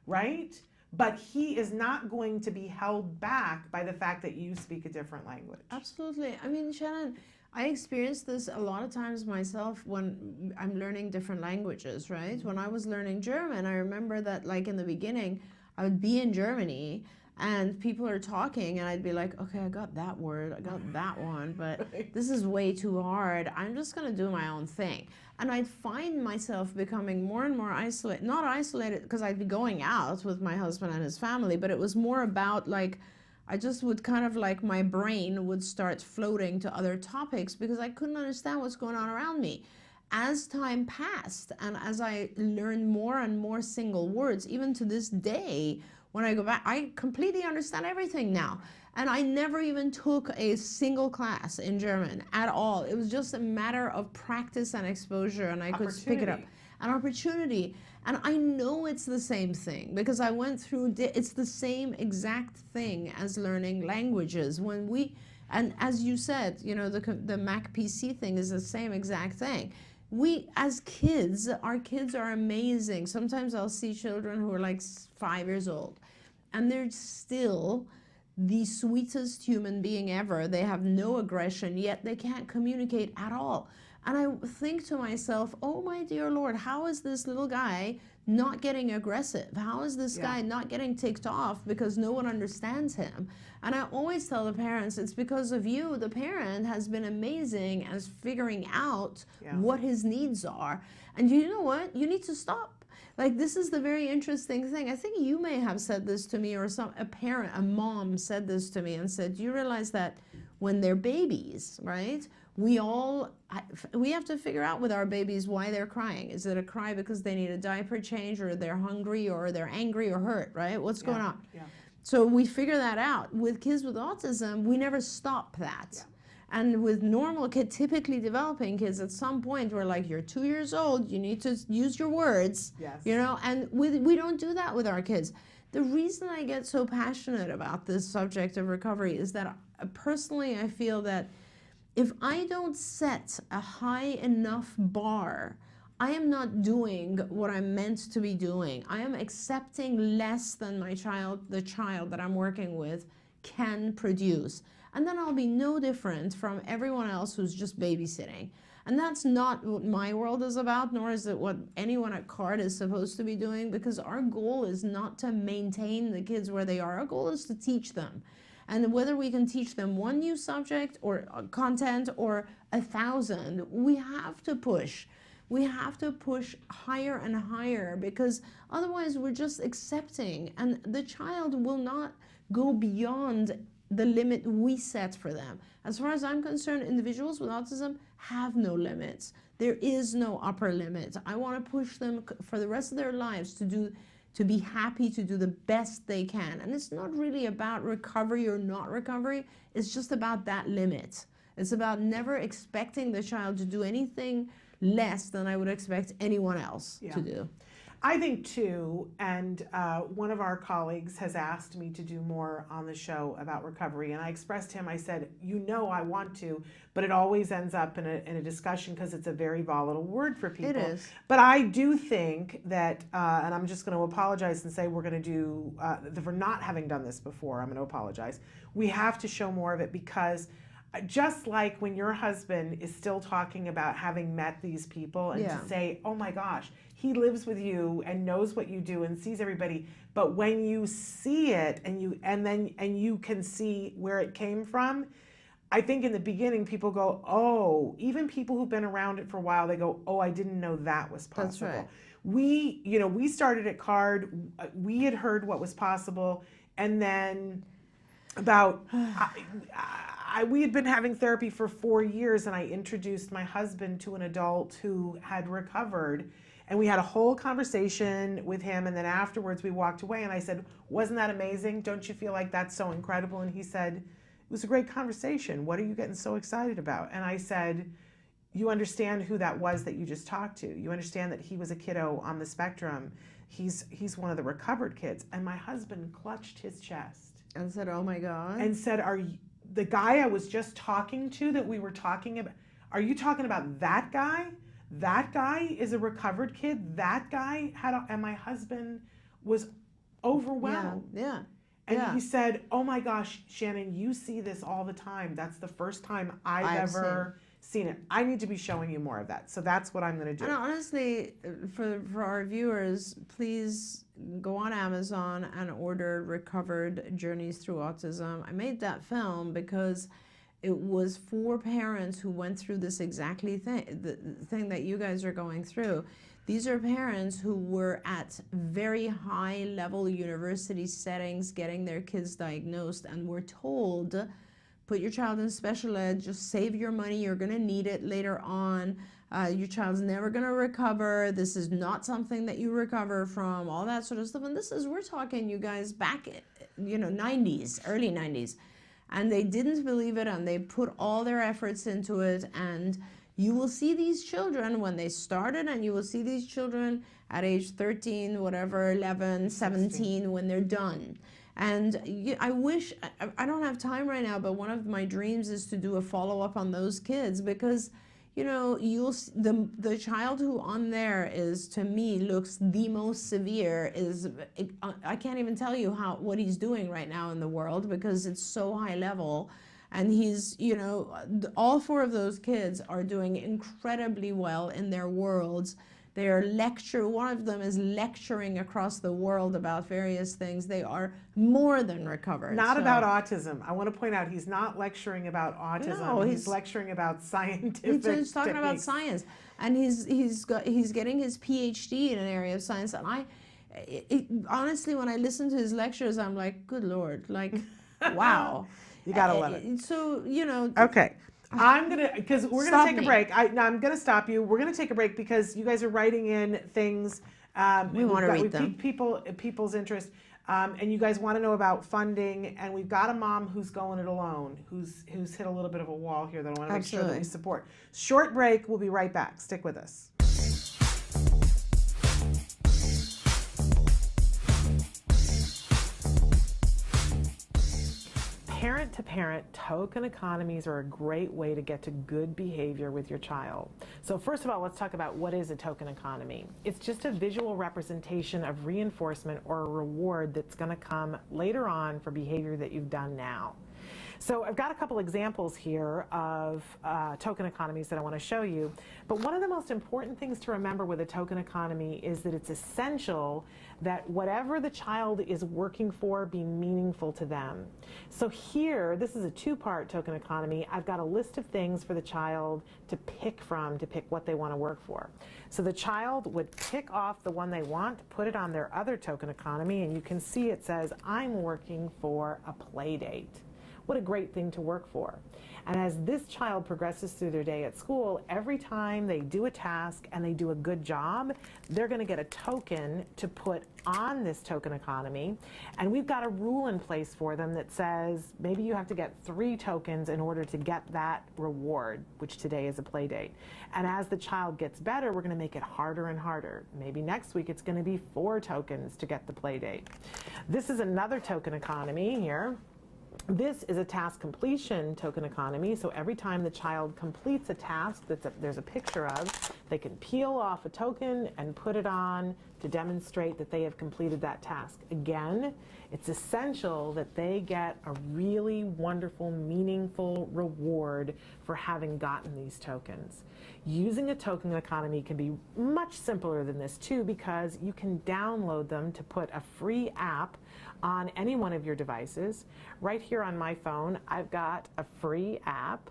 right? But he is not going to be held back by the fact that you speak a different language. Absolutely. I mean, Shannon, I experience this a lot of times myself when I'm learning different languages, right? When I was learning German, I remember that, like, in the beginning, I would be in Germany and people are talking and I'd be like, okay, I got that word, I got that one, but this is way too hard. I'm just going to do my own thing. And I'd find myself becoming more and more isolated, not isolated because I'd be going out with my husband and his family, but it was more about, like, I just would kind of, like, my brain would start floating to other topics because I couldn't understand what's going on around me. As time passed and as I learned more and more single words, even to this day, when I go back, I completely understand everything now. And I never even took a single class in German at all. It was just a matter of practice and exposure, and I could pick it up. An opportunity. And I know it's the same thing because I went through, it's the same exact thing as learning languages. And as you said, you know, the Mac PC thing is the same exact thing. We, as kids, our kids are amazing. Sometimes I'll see children who are like 5 years old and they're still the sweetest human being ever. They have no aggression, yet they can't communicate at all. And I think to myself, oh my dear Lord, how is this little guy not getting aggressive? How is this guy not getting ticked off because no one understands him? And I always tell the parents, it's because of you. The parent has been amazing as figuring out what his needs are. And you know what? You need to stop. Like, this is the very interesting thing. I think you may have said this to me, or a mom said this to me and said, do you realize that when they're babies, right? We have to figure out with our babies why they're crying. Is it a cry because they need a diaper change, or they're hungry, or they're angry or hurt, right? What's going on? Yeah. So we figure that out. With kids with autism, we never stop that. Yeah. And with normal kid, typically developing kids, at some point we're like, you're 2 years old, you need to use your words, you know, and we don't do that with our kids. The reason I get so passionate about this subject of recovery is that personally I feel that if I don't set a high enough bar, I am not doing what I'm meant to be doing. I am accepting less than the child that I'm working with can produce. And then I'll be no different from everyone else who's just babysitting. And that's not what my world is about, nor is it what anyone at CARD is supposed to be doing, because our goal is not to maintain the kids where they are. Our goal is to teach them. And whether we can teach them one new subject or content or 1,000, we have to push. We have to push higher and higher, because otherwise we're just accepting, and the child will not go beyond the limit we set for them. As far as I'm concerned, individuals with autism have no limits. There is no upper limit. I want to push them for the rest of their lives to be happy, to do the best they can. And it's not really about recovery or not recovery. It's just about that limit. It's about never expecting the child to do anything less than I would expect anyone else to do. I think too, and one of our colleagues has asked me to do more on the show about recovery, and I expressed to him, I said, you know I want to, but it always ends up in a discussion because it's a very volatile word for people. It is. But I do think that, and I'm just going to apologize and say we're going to do, for not having done this before, I'm going to apologize. We have to show more of it, because just like when your husband is still talking about having met these people, and to say, oh my gosh, he lives with you and knows what you do and sees everybody, but when you see it and you can see where it came from, I think in the beginning people go, oh, even people who've been around it for a while, they go, oh, I didn't know that was possible. That's right. We started at CARD, we had heard what was possible, and then about we had been having therapy for 4 years, and I introduced my husband to an adult who had recovered, and we had a whole conversation with him, and then afterwards we walked away, and I said, wasn't that amazing? Don't you feel like that's so incredible? And he said, it was a great conversation. What are you getting so excited about? And I said, you understand who that was that you just talked to. You understand that he was a kiddo on the spectrum. He's one of the recovered kids. And my husband clutched his chest. And said, oh my God. And said, are you, the guy I was just talking to that we were talking about, are you talking about that guy? That guy is a recovered kid. That guy and my husband was overwhelmed. Yeah. And he said, oh my gosh, Shannon, you see this all the time. That's the first time I've ever seen it. I need to be showing you more of that. So that's what I'm going to do. And honestly, for our viewers, please go on Amazon and order Recovered Journeys Through Autism. I made that film because it was for parents who went through this exactly the thing that you guys are going through. These are parents who were at very high level university settings getting their kids diagnosed and were told, put your child in special ed, just save your money, you're gonna need it later on. Your child's never gonna recover. This is not something that you recover from, all that sort of stuff. And we're talking, you guys, back, 90s, early 90s. And they didn't believe it, and they put all their efforts into it. And you will see these children when they started, and you will see these children at age 13, whatever, 11, 17, when they're done. And I wish, I don't have time right now, but one of my dreams is to do a follow-up on those kids, because the child who on there is, to me, looks the most severe is, I can't even tell you what he's doing right now in the world, because it's so high level. And he's, all four of those kids are doing incredibly well in their worlds. One of them is lecturing across the world about various things. They are more than recovered. Not about autism. I want to point out he's not lecturing about autism. No, he's lecturing about scientific He's talking about science. And he's getting his PhD in an area of science. And honestly, when I listen to his lectures, I'm like, good Lord, like, wow. You gotta love it. So, Okay. Because we're going to take a break. I'm going to stop you. We're going to take a break because you guys are writing in things. We want to read them. People's interest. And you guys want to know about funding. And we've got a mom who's going it alone, who's hit a little bit of a wall here that I want to make sure that we support. Short break. We'll be right back. Stick with us. Parent-to-parent token economies are a great way to get to good behavior with your child. So first of all, let's talk about what is a token economy. It's just a visual representation of reinforcement or a reward that's going to come later on for behavior that you've done now. So I've got a couple examples here of token economies that I want to show you. But one of the most important things to remember with a token economy is that it's essential that whatever the child is working for be meaningful to them. So here, this is a two-part token economy. I've got a list of things for the child to pick from, to pick what they want to work for. So the child would pick off the one they want, put it on their other token economy, and you can see it says, I'm working for a play date. What a great thing to work for. And as this child progresses through their day at school, every time they do a task and they do a good job, they're going to get a token to put on this token economy. And we've got a rule in place for them that says maybe you have to get 3 tokens in order to get that reward, which today is a play date. And as the child gets better, we're going to make it harder and harder. Maybe next week it's going to be 4 tokens to get the play date. This is another token economy here. This is a task completion token economy, so every time the child completes a task that there's a picture of, they can peel off a token and put it on to demonstrate that they have completed that task. Again, it's essential that they get a really wonderful, meaningful reward for having gotten these tokens. Using a token economy can be much simpler than this too, because you can download them to put a free app on any one of your devices. Right here on my phone, I've got a free app,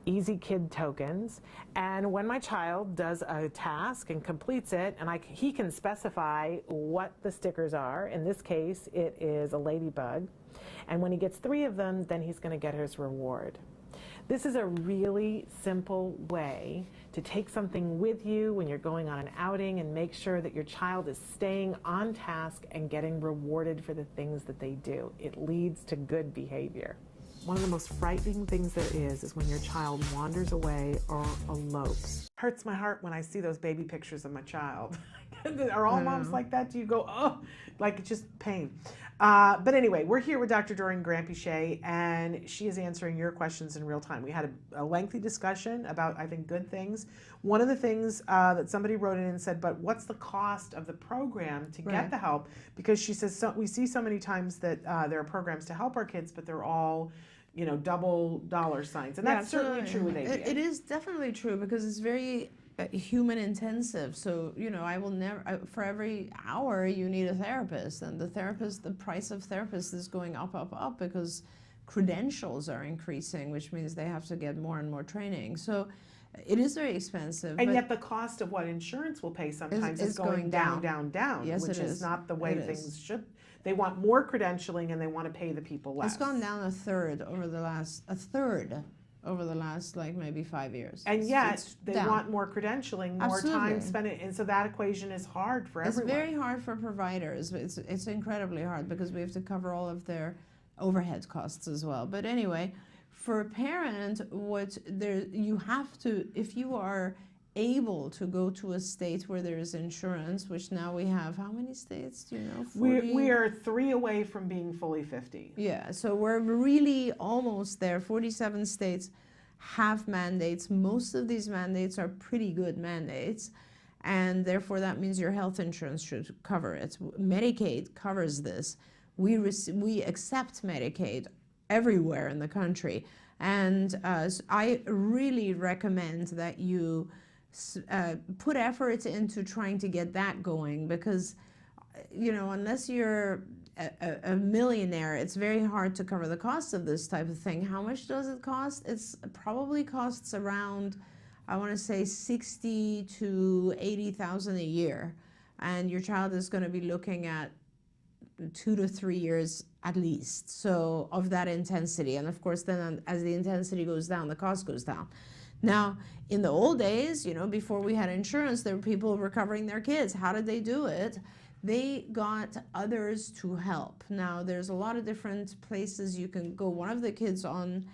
Easy Kid Tokens, and when my child does a task and completes it, and he can specify what the stickers are. In this case, it is a ladybug, and when he gets 3 of them, then he's going to get his reward. This is a really simple way to take something with you when you're going on an outing and make sure that your child is staying on task and getting rewarded for the things that they do. It leads to good behavior. One of the most frightening things there is when your child wanders away or elopes. Hurts my heart when I see those baby pictures of my child. Are all moms like that? Do you go, oh, like it's just pain? But anyway, we're here with Dr. Doreen Granpeesheh, and she is answering your questions in real time. We had a lengthy discussion about, I think, good things. One of the things that somebody wrote in and said, but what's the cost of the program to get the help? Because she says, we see so many times that there are programs to help our kids, but they're all, you know, double dollar signs. And that's certainly true with ABA. It is definitely true because it's very human intensive. So, you know, I will never, for every hour you need a therapist, and the price of therapist is going up because credentials are increasing, which means they have to get more and more training. So it is very expensive. And yet the cost of what insurance will pay sometimes is going down. Yes, which it is not the way things should. They want more credentialing and they want to pay the people less. It's gone down a third over the last like maybe 5 years. And yet they want more credentialing, more time spent, and so that equation is hard for everyone. It's very hard for providers. It's incredibly hard because we have to cover all of their overhead costs as well. But anyway, for a parent, you have to, if you are able to go to a state where there is insurance, which now we have, how many states do you know? 40? We are 3 away from being fully 50. Yeah, so we're really almost there. 47 states have mandates. Most of these mandates are pretty good mandates, and therefore that means your health insurance should cover it. Medicaid covers this. We accept Medicaid everywhere in the country, and I really recommend that you put effort into trying to get that going, because, you know, unless you're a millionaire, it's very hard to cover the cost of this type of thing. How much does it cost? It probably costs around, I want to say, $60,000 to $80,000 a year, and your child is going to be looking at 2 to 3 years at least, so of that intensity. And of course, then as the intensity goes down, the cost goes down. Now, in the old days, you know, before we had insurance, there were people recovering their kids. How did they do it? They got others to help. Now, there's a lot of different places you can go. One of the kids on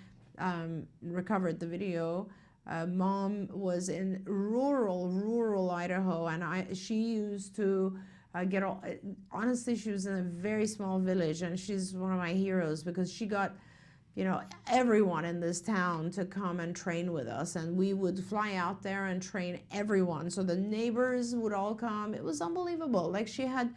recovered the video. Mom was in rural Idaho, and she used to honestly, she was in a very small village, and she's one of my heroes because she got, you know, everyone in this town to come and train with us, and we would fly out there and train everyone. So the neighbors would all come. It was unbelievable. Like, she had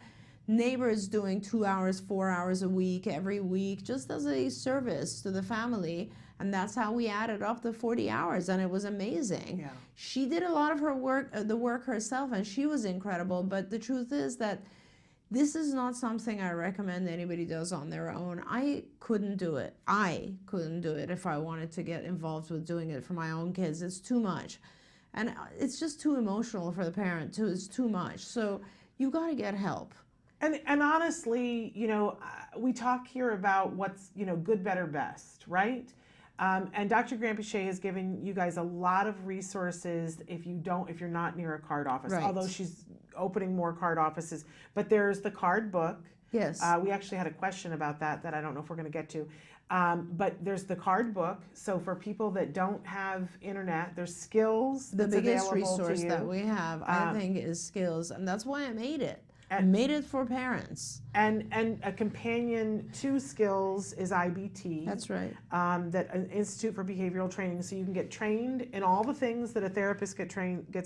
neighbors doing 2 hours, 4 hours a week, every week, just as a service to the family. And that's how we added up the 40 hours, and it was amazing. Yeah. She did a lot of her work, the work herself, and she was incredible. But the truth is that this is not something I recommend anybody does on their own. I couldn't do it. I couldn't do it if I wanted to get involved with doing it for my own kids. It's too much. And it's just too emotional for the parent, too. It's too much. So you got to get help. And honestly, we talk here about what's, good, better, best, right? And Dr. Grandpichet has given you guys a lot of resources if you're not near a card office, Right. although she's opening more card offices. But there's the card book. Yes. We actually had a question about that I don't know if we're going to get to. But there's the card book. So for people that don't have internet, there's Skills. The biggest available to resource you. that we have, I think, is Skills. And that's why I made it. I And- made it for parents. And a companion to Skills is IBT. That's right. That an Institute for Behavioral Training, so you can get trained in all the things that a therapist gets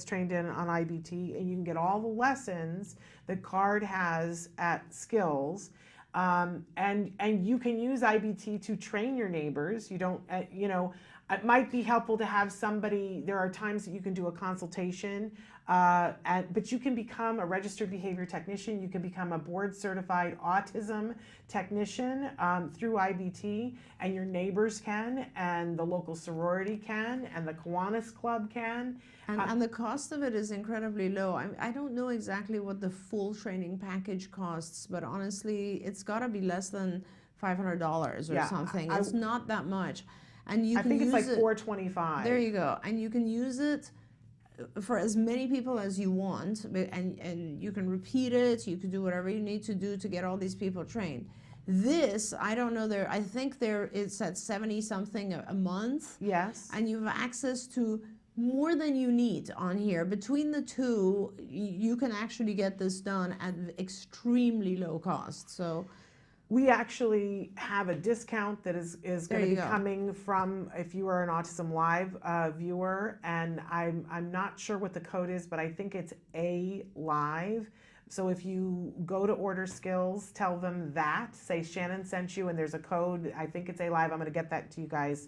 trained in on IBT, and you can get all the lessons that CARD has at Skills, and you can use IBT to train your neighbors. You don't, it might be helpful to have somebody. There are times that you can do a consultation. But you can become a registered behavior technician. You can become a board certified autism technician through IBT, and your neighbors can, and the local sorority can, and the Kiwanis Club can. And the cost of it is incredibly low. I don't know exactly what the full training package costs, but honestly, it's got to be less than $500 or Yeah, something. It's not that much. And you I can think it's use like it, $425. There you go. And you can use it for as many people as you want, and you can repeat it. You can do whatever you need to do to get all these people trained. This, I don't know, I think it's at 70 something a month. Yes. And you have access to more than you need on here. Between the two, you can actually get this done at extremely low cost. So we actually have a discount that is going to be go. coming from if you are an Autism Live viewer, and I'm not sure what the code is, but I think it's A Live. So if you go to Order Skills, tell them that, say Shannon sent you, and there's a code. I think it's A Live. I'm going to get that to you guys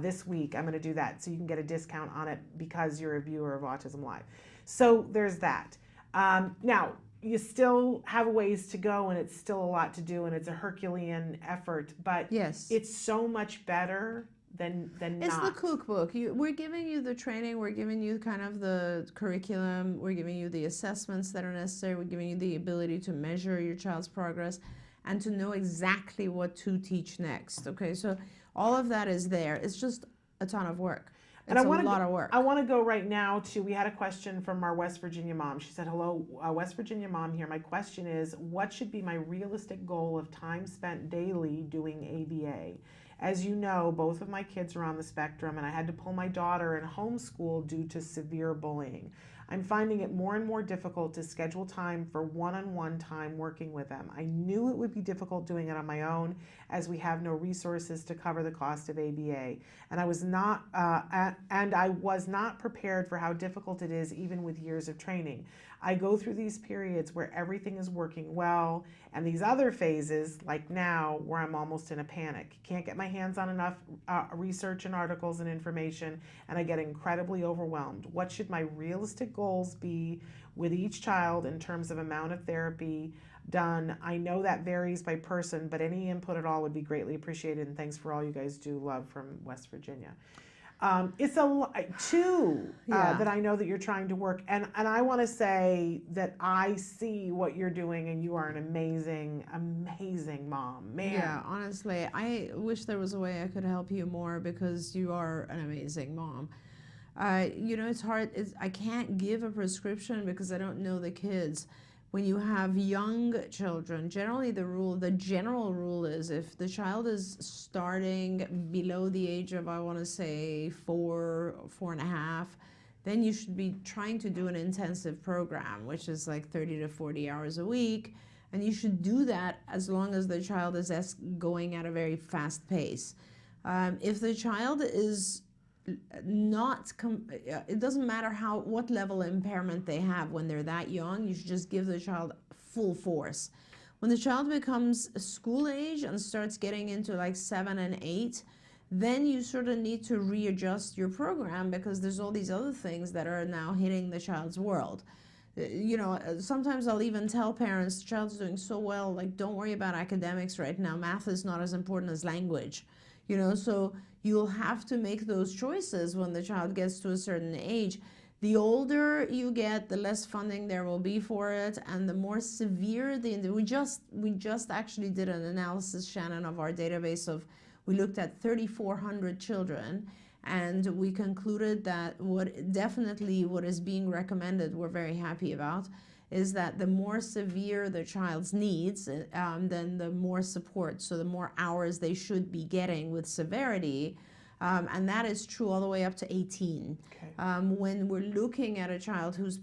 this week. I'm going to do that so you can get a discount on it because you're a viewer of Autism Live. So there's that. Now, you still have a ways to go, and it's still a lot to do, and it's a Herculean effort, but yes, it's so much better than it's not. the cookbook. We're giving you the training, we're giving you kind of the curriculum, we're giving you the assessments that are necessary, we're giving you the ability to measure your child's progress and to know exactly what to teach next. Okay, so all of that is there. It's just a ton of work. It's a lot of work. I want to go right now to, we had a question from our West Virginia mom. She said, hello, West Virginia mom here. My question is, what should be my realistic goal of time spent daily doing ABA? As you know, both of my kids are on the spectrum, and I had to pull my daughter in homeschool due to severe bullying. I'm finding it more and more difficult to schedule time for one-on-one time working with them. I knew it would be difficult doing it on my own, as we have no resources to cover the cost of ABA. And I was not prepared for how difficult it is, even with years of training. I go through these periods where everything is working well, and these other phases, like now, where I'm almost in a panic. Can't get my hands on enough research and articles and information, and I get incredibly overwhelmed. What should my realistic goals be with each child in terms of amount of therapy done? I know that varies by person, but any input at all would be greatly appreciated, and thanks for all you guys do. Love, from West Virginia. It's that I know that you're trying to work, and I want to say that I see what you're doing, and you are an amazing, amazing mom, man. Yeah, honestly, I wish there was a way I could help you more, because you are an amazing mom. It's hard. I can't give a prescription because I don't know the kids. When you have young children, generally the general rule is, if the child is starting below the age of, I want to say 4.5, then you should be trying to do an intensive program, which is like 30 to 40 hours a week. And you should do that as long as the child is going at a very fast pace. If the child is it doesn't matter what level of impairment they have when they're that young. You should just give the child full force. When the child becomes school age and starts getting into like 7 and 8, then you sort of need to readjust your program, because there's all these other things that are now hitting the child's world. You know, sometimes I'll even tell parents, the child's doing so well, like, don't worry about academics right now. Math is not as important as language. You know, so you'll have to make those choices when the child gets to a certain age. The older you get, the less funding there will be for it, and the more severe we just actually did an analysis, Shannon, of our database we looked at 3,400 children, and we concluded that what is being recommended, we're very happy about, is that the more severe the child's needs, then the more support, so the more hours they should be getting with severity. And that is true all the way up to 18. Okay. When we're looking at a child who's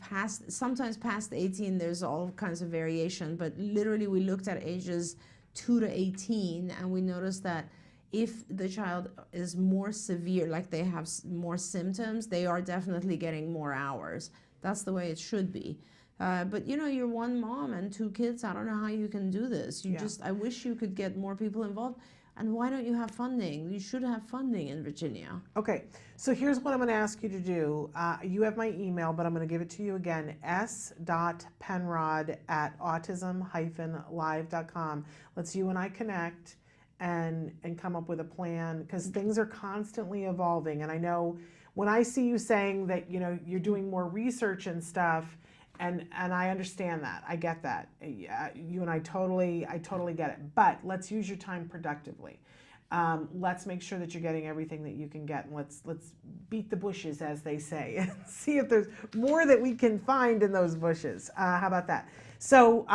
sometimes past 18, there's all kinds of variation, but literally we looked at ages 2 to 18, and we noticed that if the child is more severe, like they have more symptoms, they are definitely getting more hours. That's the way it should be. But you know, you're one mom and 2 kids. I don't know how you can do this. I wish you could get more people involved. And why don't you have funding? You should have funding in Virginia. Okay, so here's what I'm going to ask you to do. You have my email, but I'm going to give it to you again, s.penrod@autism-live.com. Let's you and I connect and come up with a plan, because things are constantly evolving. And I know when I see you saying that, you know, you're doing more research and stuff, and I understand that. I get that. You and I totally get it. But let's use your time productively. Let's make sure that you're getting everything that you can get, and let's beat the bushes, as they say, and see if there's more that we can find in those bushes. How about that? So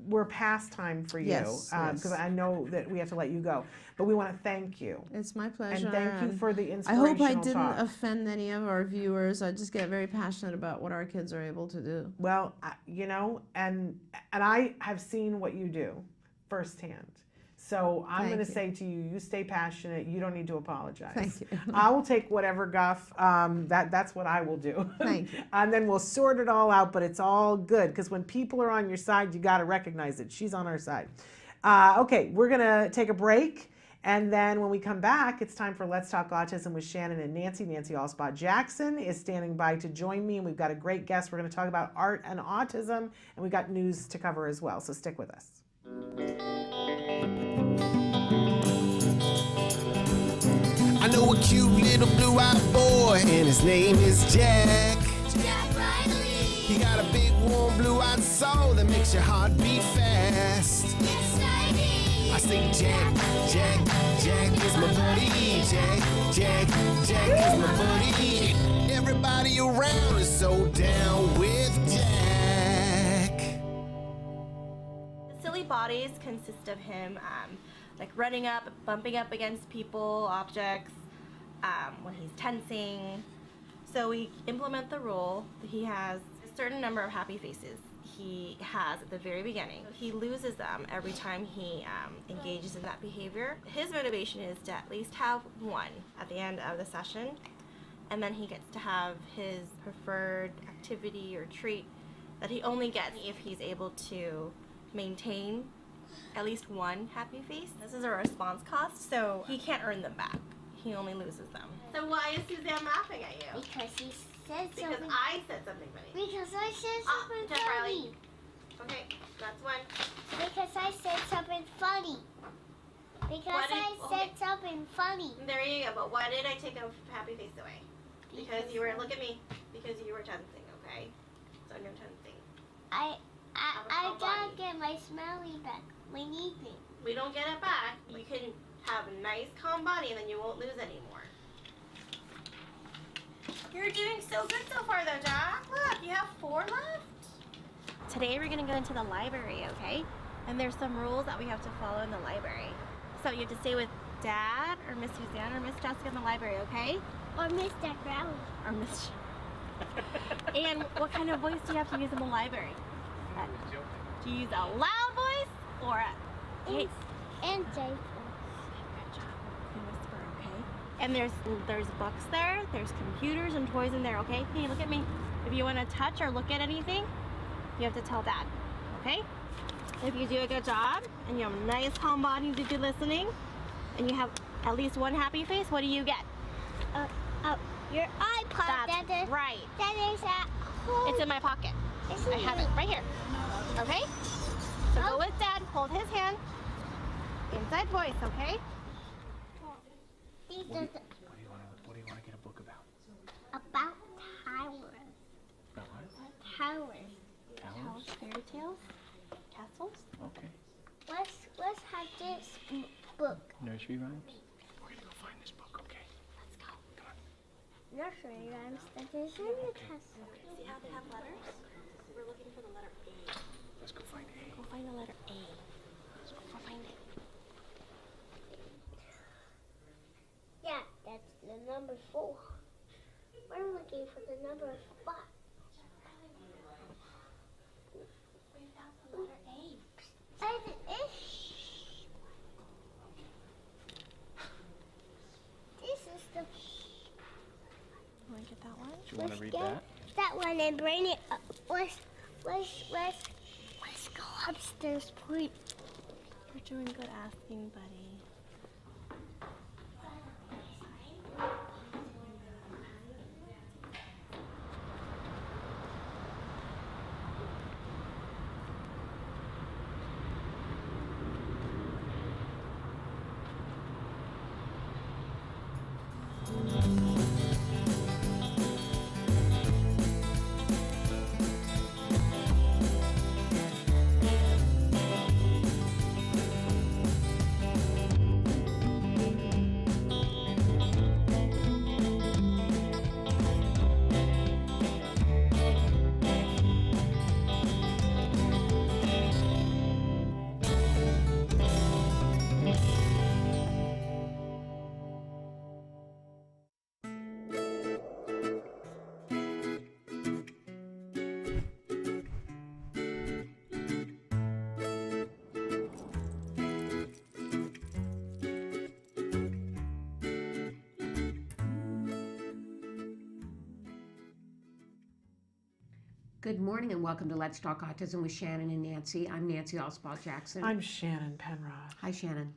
we're past time for you, because I know that we have to let you go. But we want to thank you. It's my pleasure. And thank you for the I inspirational hope I didn't talk. offend any of our viewers. I just get very passionate about what our kids are able to do. Well, you know, and I have seen what you do firsthand. So I'm going to say to you, you stay passionate. You don't need to apologize. Thank you. I will take whatever guff. That's what I will do. Thank you. And then we'll sort it all out, but it's all good, because when people are on your side, you got to recognize it. She's on our side. Okay, we're going to take a break. And then when we come back, it's time for Let's Talk Autism with Shannon and Nancy. Nancy Allspot Jackson is standing by to join me, and we've got a great guest. We're going to talk about art and autism, and we've got news to cover as well. So stick with us. I know a cute little blue-eyed boy, and his name is Jack. Jack Riley. He got a big, warm, blue-eyed soul that makes your heart beat fast. I say Jack, Jack, Jack is my buddy. Jack, Jack, Jack is my buddy. Everybody around is so down with Jack. The silly bodies consist of him like running up, bumping up against people, objects, when he's tensing. So we implement the rule that he has a certain number of happy faces he has at the very beginning. He loses them every time he engages in that behavior. His motivation is to at least have one at the end of the session, and then he gets to have his preferred activity or treat that he only gets if he's able to maintain at least one happy face. This is a response cost, so he can't earn them back. He only loses them. So why is Suzanne laughing at you? Because he said Because something. I said something funny. Because I said something Jeff Riley. funny. Okay, that's one. Because I said something funny. Because I said something funny. There you go, but why did I take a happy face away? Because you were, look at me, because you were tensing, okay? So no tensing. I gotta get my smelly back. My knee thing. We don't get it back. You can have a nice calm body and then you won't lose anymore. You're doing so good so far though, Jack. Look, you have 4 left. Today we're gonna go into the library, okay? And there's some rules that we have to follow in the library. So you have to stay with Dad or Miss Suzanne or Miss Jessica in the library, okay? Or Mr. Crowley. Or Miss. And what kind of voice do you have to use in the library? Do you use a loud voice or a And safe. Good job. You whisper, okay? And there's books there, there's computers and toys in there, okay? Hey, look at me. If you want to touch or look at anything, you have to tell Dad, okay? If you do a good job and you have a nice calm body to do listening and you have at least one happy face, what do you get? Your iPod. That's right. That is at home. It's in my pocket. I have it right here. Okay? So go with Dad, hold his hand. Inside voice, okay? These What do you want to get a book about? about towers. About what? Towers. Towers? Fairy tales? Castles? Okay. Let's have this book. Nursery rhymes? We're gonna go find this book, okay? Let's go. Come on. Nursery rhymes that is in the test. See how they have letters? We're looking for the letter A. Let's go find A. Go find the letter A. Let's go find it. Yeah, that's the number 4. We're looking for the number 5. We found the letter A. And this is the. You want to get that one? Do you want to read get that? that one and bring it up. Let's go upstairs, please. You're doing good asking, buddy. Good morning and welcome to Let's Talk Autism with Shannon and Nancy. I'm Nancy Oswald Jackson. I'm Shannon Penrod. Hi, Shannon.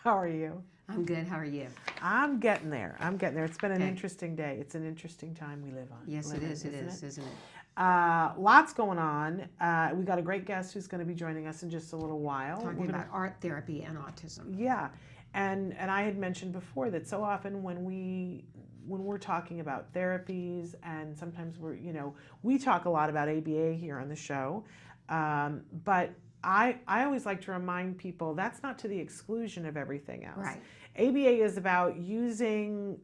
How are you? I'm good. How are you? I'm getting there. It's been an interesting day. It's an interesting time we live on. Yes, it is. It is, isn't it? Lots going on. We got a great guest who's going to be joining us in just a little while. Talking about art therapy and autism. Yeah, and I had mentioned before that so often when we're talking about therapies, and sometimes we talk a lot about ABA here on the show, but I always like to remind people that's not to the exclusion of everything else. Right. ABA is about using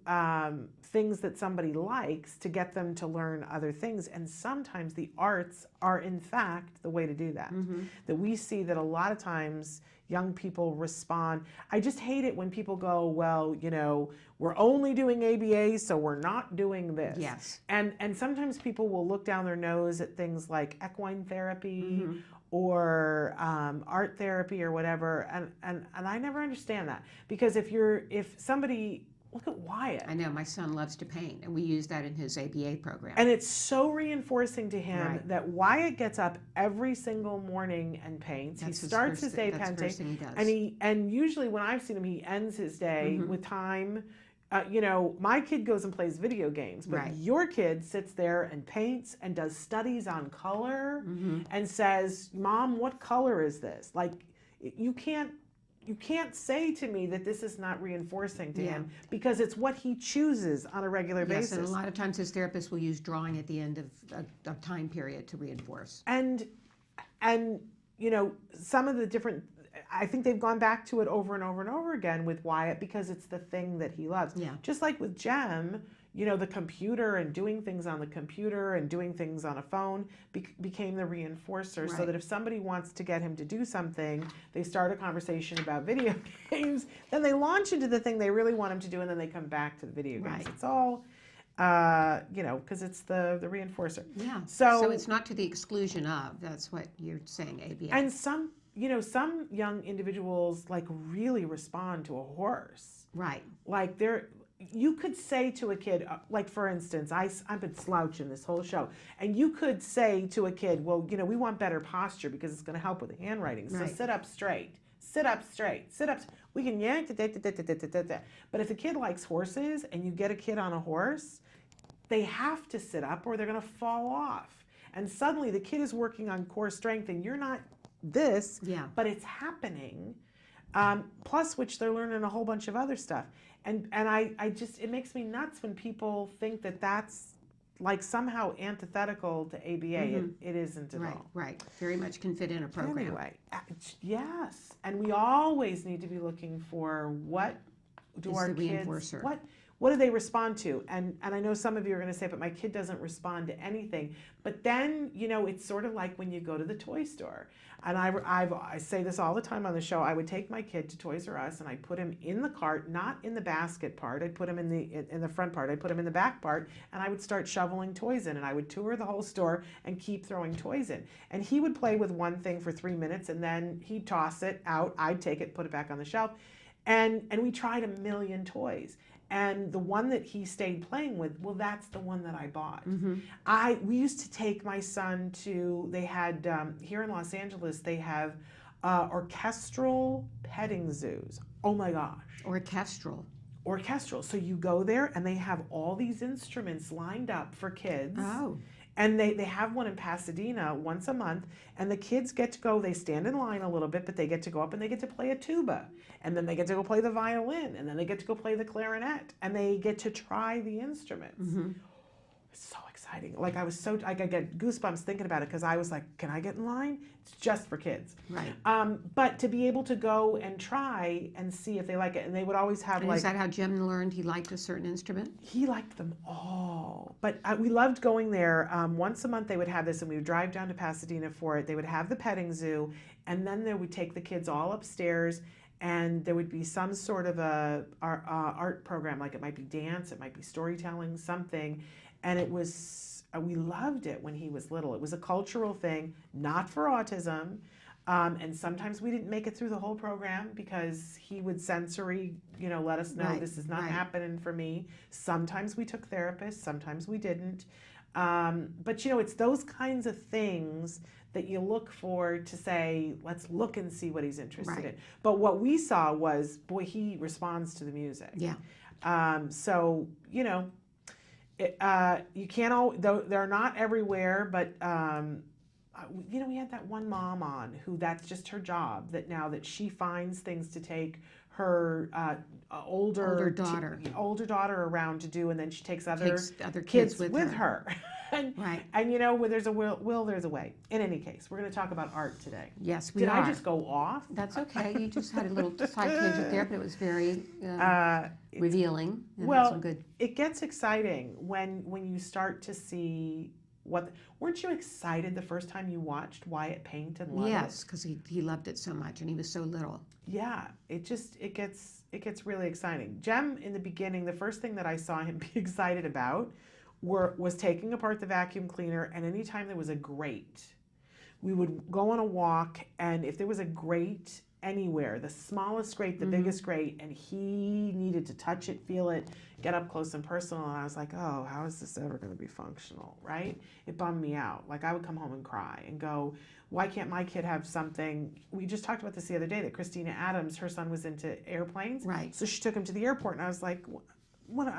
things that somebody likes to get them to learn other things, and sometimes the arts are in fact the way to do that. Mm-hmm. That we see that a lot of times young people respond. I just hate it when people go, well, we're only doing ABA, so we're not doing this. Yes. And sometimes people will look down their nose at things like equine therapy, Mm-hmm. or art therapy or whatever, and I never understand that, because if somebody, look at Wyatt. I know, my son loves to paint, and we use that in his ABA program. And it's so reinforcing to him Right. that Wyatt gets up every single morning and paints. That's He starts his his day that's the painting, first thing he does. and usually when I've seen him, he ends his day Mhm. with time. My kid goes and plays video games, but Right. your kid sits there and paints and does studies on color Mm-hmm. and says, "Mom, what color is this?" Like, you can't say to me that this is not reinforcing to him, because it's what he chooses on a regular Yes, basis. and a lot of times his therapist will use drawing at the end of a time period to reinforce. And some of the different, I think they've gone back to it over and over and over again with Wyatt, because it's the thing that he loves. Yeah. Just like with Jem, the computer and doing things on the computer and doing things on a phone became the reinforcer, so Right. that if somebody wants to get him to do something, they start a conversation about video games, then they launch into the thing they really want him to do, and then they come back to the video games. Right. It's all, because it's the reinforcer. Yeah. So it's not to the exclusion of. That's what you're saying, ABA. And some young individuals really respond to a horse. Right. Like you could say to a kid, like for instance, I've been slouching this whole show, and you could say to a kid, well, we want better posture because it's going to help with the handwriting. So sit up straight, sit up straight, sit up. We can yank, but if a kid likes horses and you get a kid on a horse, they have to sit up or they're going to fall off. And suddenly the kid is working on core strength and you're not this, but it's happening. Plus which they're learning a whole bunch of other stuff. And I just, it makes me nuts when people think that that's like somehow antithetical to ABA. It isn't at all. Right. Very much can fit in a program. Anyway, yes. And we always need to be looking for what do our kids, what do they respond to? And I know some of you are going to say, but my kid doesn't respond to anything. But then, it's sort of like when you go to the toy store. And I say this all the time on the show. I would take my kid to Toys R Us and I'd put him in the cart, not in the basket part. I'd put him in the front part. I'd put him in the back part and I would start shoveling toys in and I would tour the whole store and keep throwing toys in. And he would play with one thing for 3 minutes and then he'd toss it out. I'd take it, put it back on the shelf. And we tried 1 million toys. And the one that he stayed playing with, well, that's the one that I bought. We used to take my son to, they had, here in Los Angeles, they have orchestral petting zoos. Oh my gosh. Orchestral. So you go there and they have all these instruments lined up for kids. Oh. And they have one in Pasadena once a month, and the kids get to go, they stand in line a little bit, but they get to go up and they get to play a tuba, and then they get to go play the violin, and then they get to go play the clarinet, and they get to try the instruments. It's so exciting. Like I get goosebumps thinking about it because I was like, can I get in line? It's just for kids. Right. But to be able to go and try and see if they like it, and they would always have and is that how Jim learned he liked a certain instrument? He liked them all. But we loved going there. Once a month they would have this and we would drive down to Pasadena for it. They would have the petting zoo and then they would take the kids all upstairs and there would be some sort of a art program, like it might be dance, it might be storytelling, something. And it was, we loved it when he was little. It was a cultural thing, not for autism. And sometimes we didn't make it through the whole program because he would sensory, let us know this is not happening for me. Sometimes we took therapists, sometimes we didn't. But it's those kinds of things that you look for to say, let's look and see what he's interested in. But what we saw was, boy, he responds to the music. Yeah. So, you can't they're not everywhere, but we had that one mom on who that's just her job, that now that she finds things to take her older daughter around to do, and then she takes other kids with her. And where there's a will, there's a way. In any case, we're going to talk about art today. Yes, we are. Did I just go off? That's okay. You just had a little side tangent there, but it was very revealing. And well, some good. It gets exciting when you start to see weren't you excited the first time you watched Wyatt paint and love it? Yes, because he loved it so much and he was so little. Yeah, it gets really exciting. Jem, in the beginning, the first thing that I saw him be excited about was taking apart the vacuum cleaner, and anytime there was a grate, we would go on a walk, and if there was a grate anywhere, the smallest grate, the biggest grate, and he needed to touch it, feel it, get up close and personal, and I was like, oh, how is this ever going to be functional, right? It bummed me out. Like, I would come home and cry and go, why can't my kid have something? We just talked about this the other day, that Christina Adams, her son was into airplanes. Right. So she took him to the airport, and I was like,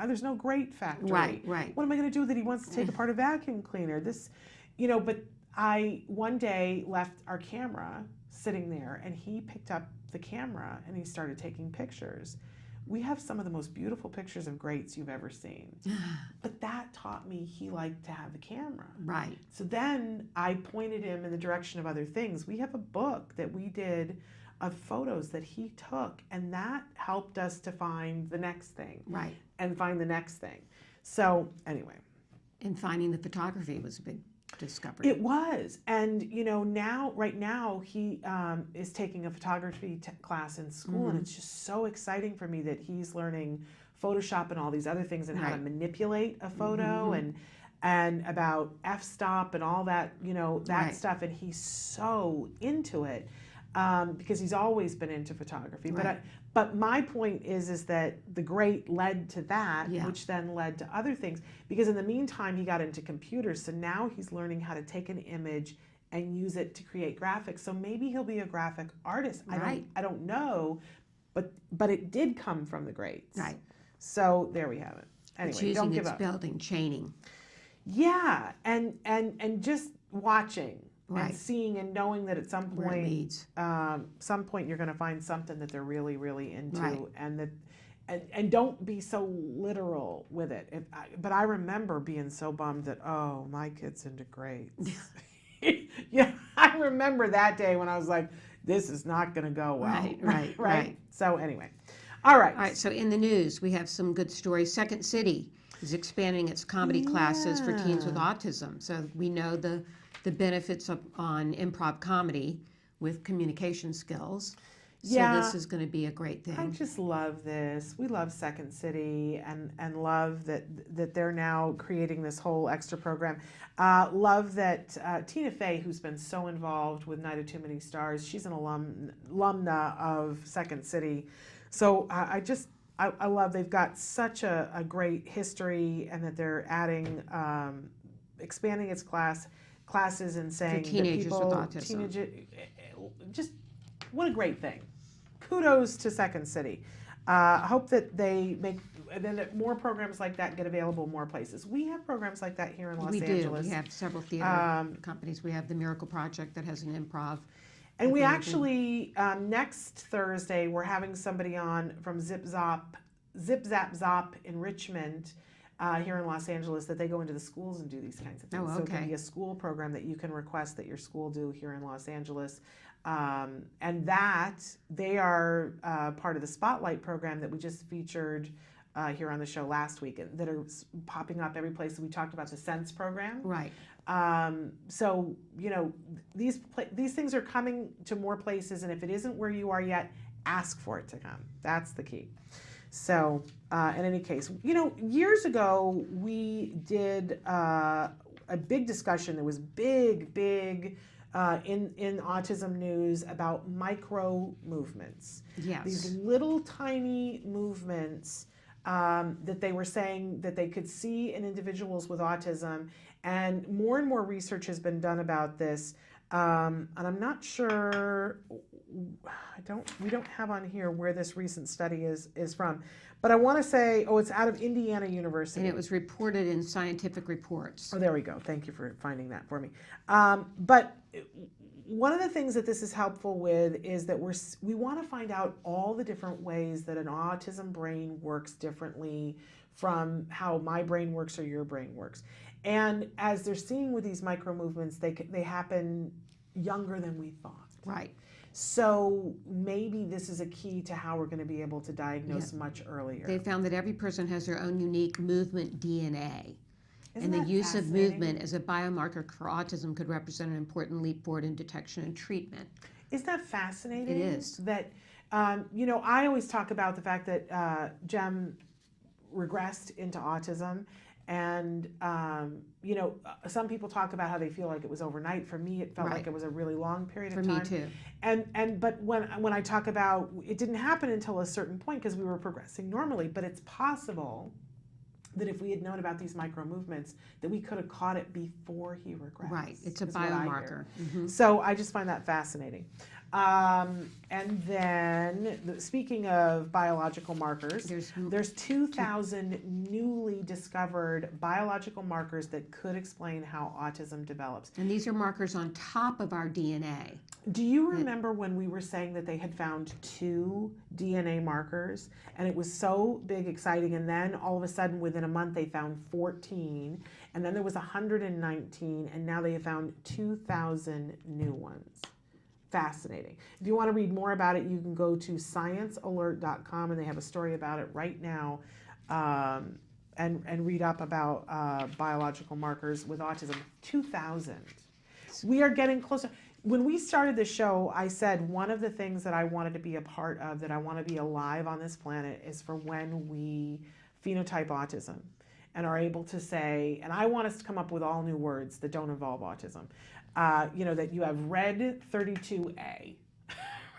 there's no grate factory. Right. What am I going to do that he wants to take apart a vacuum cleaner? But I one day left our camera sitting there, and he picked up the camera and he started taking pictures. We have some of the most beautiful pictures of grates you've ever seen. But that taught me he liked to have the camera. Right. So then I pointed him in the direction of other things. We have a book that we did of photos that he took, and that helped us to find the next thing. Right. And find the next thing. So anyway. And finding the photography was a big discovery. It was. And right now he is taking a photography class in school, and it's just so exciting for me that he's learning Photoshop and all these other things, and how to manipulate a photo, and about f-stop and all that, that stuff, and he's so into it. because he's always been into photography. Right. But my point is that the great led to that, Yeah. which then led to other things. Because in the meantime, he got into computers, so now he's learning how to take an image and use it to create graphics. So maybe he'll be a graphic artist. Right. I don't know, but it did come from the greats. Right. So there we have it. It's Anyway, don't using give its up. building chaining. Yeah, and just watching Right. and seeing and knowing that at some Where it point, leads. some point you're going to find something that they're really, really into, Right. and that, and don't be so literal with it. But I remember being so bummed that my kid's into grades. Yeah, I remember that day when I was like, this is not going to go well. Right. So anyway, all right. All right, so in the news, we have some good stories. Second City is expanding its comedy classes for teens with autism. So we know the benefits on improv comedy with communication skills. So this is going to be a great thing. I just love this. We love Second City and love that they're now creating this whole extra program. Love that Tina Fey, who's been so involved with Night of Too Many Stars, she's an alumna of Second City. So I love they've got such a great history, and that they're adding, expanding its classes and saying For teenagers that people, with autism. just what a great thing. Kudos to Second City. Hope that they make, and then that more programs like that get available in more places. We have programs like that here in Los Angeles. We have several theater companies. We have the Miracle Project that has an improv. And we actually, next Thursday, we're having somebody on from Zip Zap Zop in Richmond, here in Los Angeles, that they go into the schools and do these kinds of things. Oh, So it can okay. be a school program that you can request that your school do here in Los Angeles. And that they are part of the Spotlight program that we just featured here on the show last week, that are popping up every place. We talked about the Sense program. Right. So, these things are coming to more places, and if it isn't where you are yet, ask for it to come. That's the key. So, in any case, years ago, we did a big discussion that was big in autism news about micro movements. Yes. These little tiny movements that they were saying that they could see in individuals with autism, and more research has been done about this. And I'm not sure, we don't have on here where this recent study is from, but I want to say, it's out of Indiana University. And it was reported in Scientific Reports. Oh, there we go. Thank you for finding that for me. But one of the things that this is helpful with is that we want to find out all the different ways that an autism brain works differently from how my brain works or your brain works. And as they're seeing with these micro movements, they happen younger than we thought. Right. So maybe this is a key to how we're going to be able to diagnose much earlier. They found that every person has their own unique movement DNA. Isn't And the that use of fascinating? movement as a biomarker for autism could represent an important leap forward in detection and treatment. Isn't that fascinating? It is. That, I always talk about the fact that Jem regressed into autism. And, some people talk about how they feel like it was overnight. For me, it felt like it was a really long period of time. For me too. But when I talk about, it didn't happen until a certain point because we were progressing normally, but it's possible that if we had known about these micro movements, that we could have caught it before he regressed. Right, it's a is what I biomarker. hear. So I just find that fascinating. And then, speaking of biological markers, there's 2,000 newly discovered biological markers that could explain how autism develops. And these are markers on top of our DNA. Do you remember when we were saying that they had found 2 DNA markers, and it was so big, exciting, and then all of a sudden within a month they found 14, and then there was 119, and now they have found 2,000 new ones. Fascinating. If you want to read more about it, you can go to sciencealert.com, and they have a story about it right now, and read up about biological markers with autism. 2,000. We are getting closer. When we started the show, I said one of the things that I wanted to be a part of, that I want to be alive on this planet, is for when we phenotype autism and are able to say, and I want us to come up with all new words that don't involve autism. That you have red 32A,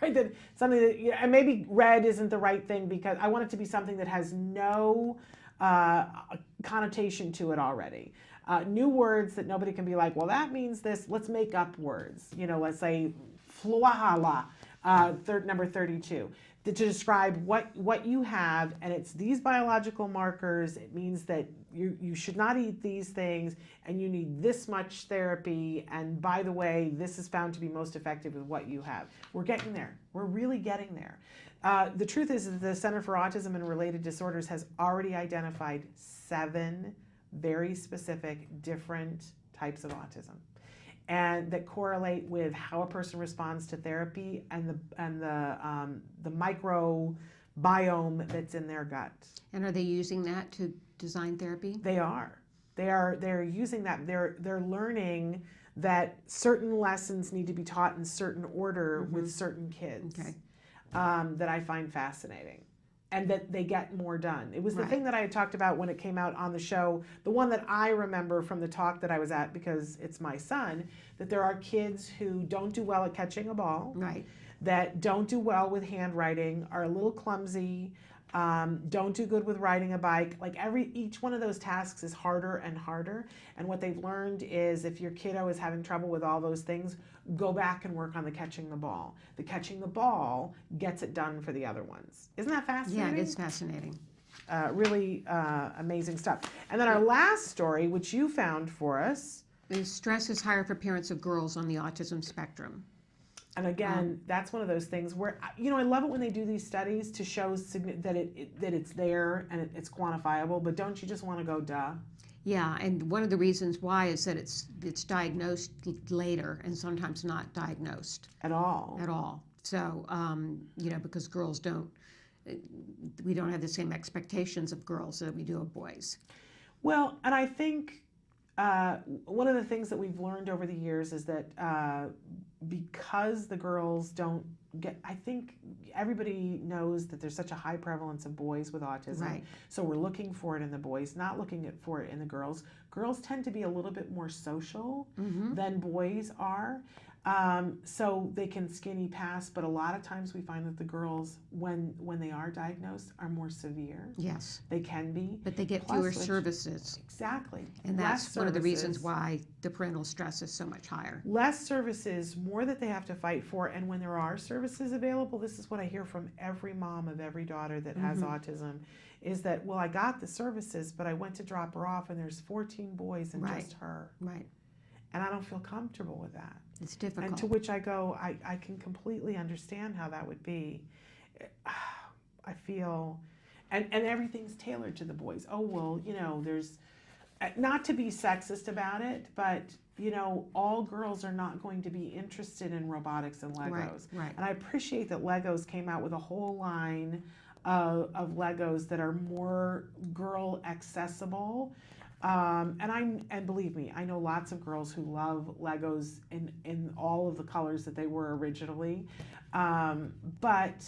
right? That something that, and maybe red isn't the right thing because I want it to be something that has no connotation to it already. New words that nobody can be like, well, that means this. Let's make up words. Let's say fluahala, number 32, to describe what you have, and it's these biological markers. It means that you should not eat these things, and you need this much therapy, and by the way, this is found to be most effective with what you have. We're getting there. We're really getting there. The truth is that the Center for Autism and Related Disorders has already identified 7 very specific different types of autism, and that correlate with how a person responds to therapy and the microbiome that's in their gut. And are they using that to design therapy? They are. They're using that. They're learning that certain lessons need to be taught in certain order with certain kids. Okay. That I find fascinating. And that they get more done. It was the thing that I had talked about when it came out on the show, the one that I remember from the talk that I was at, because it's my son, that there are kids who don't do well at catching a ball, that don't do well with handwriting, are a little clumsy, don't do good with riding a bike. Like each one of those tasks is harder and harder. And what they've learned is if your kiddo is having trouble with all those things, go back and work on the catching the ball. The catching the ball gets it done for the other ones. Isn't that fascinating? Yeah, it is fascinating. Really amazing stuff. And then our last story, which you found for us, is stress is higher for parents of girls on the autism spectrum. And again, that's one of those things where, I love it when they do these studies to show that it's there and it's quantifiable, but don't you just want to go, duh? Yeah, and one of the reasons why is that it's diagnosed later and sometimes not diagnosed. At all. At all. So, because girls we don't have the same expectations of girls that we do of boys. Well, and I think one of the things that we've learned over the years is that because the girls don't I think everybody knows that there's such a high prevalence of boys with autism. Right. So we're looking for it in the boys, not looking for it in the girls. Girls tend to be a little bit more social than boys are. So they can skinny pass, but a lot of times we find that the girls, when they are diagnosed, are more severe. Yes. They can be. But they get fewer services. Exactly. And that's one of the reasons why the parental stress is so much higher. Less services, more that they have to fight for, and when there are services available, this is what I hear from every mom of every daughter that has autism, is that, well, I got the services, but I went to drop her off and there's 14 boys and just her. Right. And I don't feel comfortable with that. It's difficult. And to which I go, I can completely understand how that would be. I feel, and everything's tailored to the boys. Oh, well, there's, not to be sexist about it, but, all girls are not going to be interested in robotics and Legos. Right. And I appreciate that Legos came out with a whole line of Legos that are more girl accessible. And believe me, I know lots of girls who love Legos in all of the colors that they were originally, but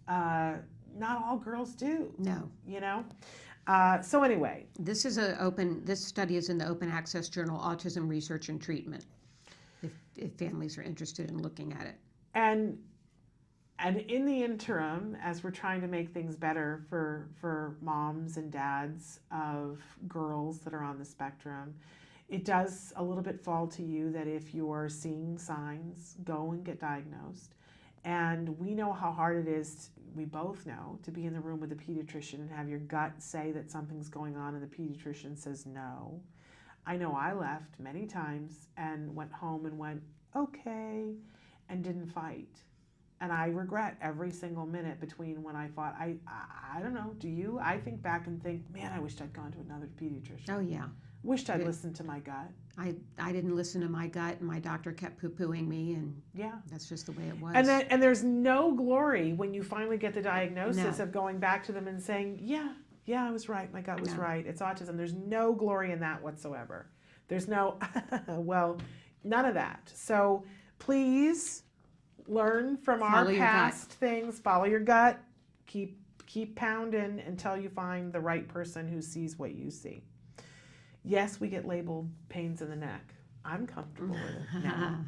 not all girls do. No. So anyway, this study is in the Open Access Journal, Autism Research and Treatment, if families are interested in looking at it. And in the interim, as we're trying to make things better for moms and dads of girls that are on the spectrum, it does a little bit fall to you that if you're seeing signs, go and get diagnosed. And we know how hard it is, we both know, to be in the room with a pediatrician and have your gut say that something's going on and the pediatrician says no. I know I left many times and went home and went, okay, and didn't fight. And I regret every single minute between when I fought. I don't know, do you? I think back and think, man, I wished I'd gone to another pediatrician. Oh, yeah. Wished I'd listened to my gut. I didn't listen to my gut, and my doctor kept poo-pooing me, and that's just the way it was. And there's no glory when you finally get the diagnosis of going back to them and saying, yeah, I was right, my gut was right, it's autism. There's no glory in that whatsoever. There's no, well, none of that. So please learn from our past things, follow your gut, keep pounding until you find the right person who sees what you see. Yes, we get labeled pains in the neck. I'm comfortable with it now.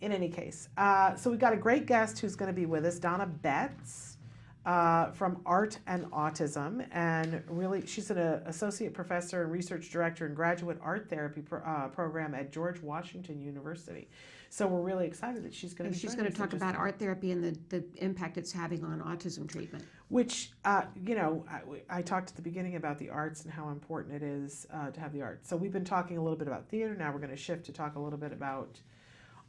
in any case, so we've got a great guest who's going to be with us, Donna Betts, from Art and Autism, and really she's an associate professor and research director in graduate art therapy program at George Washington University. So we're really excited that she's going to be She's going to talk about art therapy and the impact it's having on autism treatment. Which, you know, I talked at the beginning about the arts and how important it is to have the arts. So we've been talking a little bit about theater. Now we're going to shift to talk a little bit about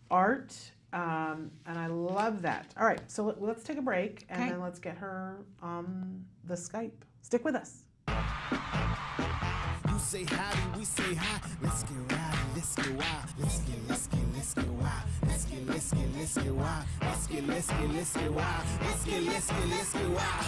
art. And I love that. All right, so let's take a break and then let's get her on the Skype. Stick with us. You say howdy, we say hi. Let's get rowdy, let's get wild. Let's get wild. Let's get wild. Let's get wild. Let's get wild.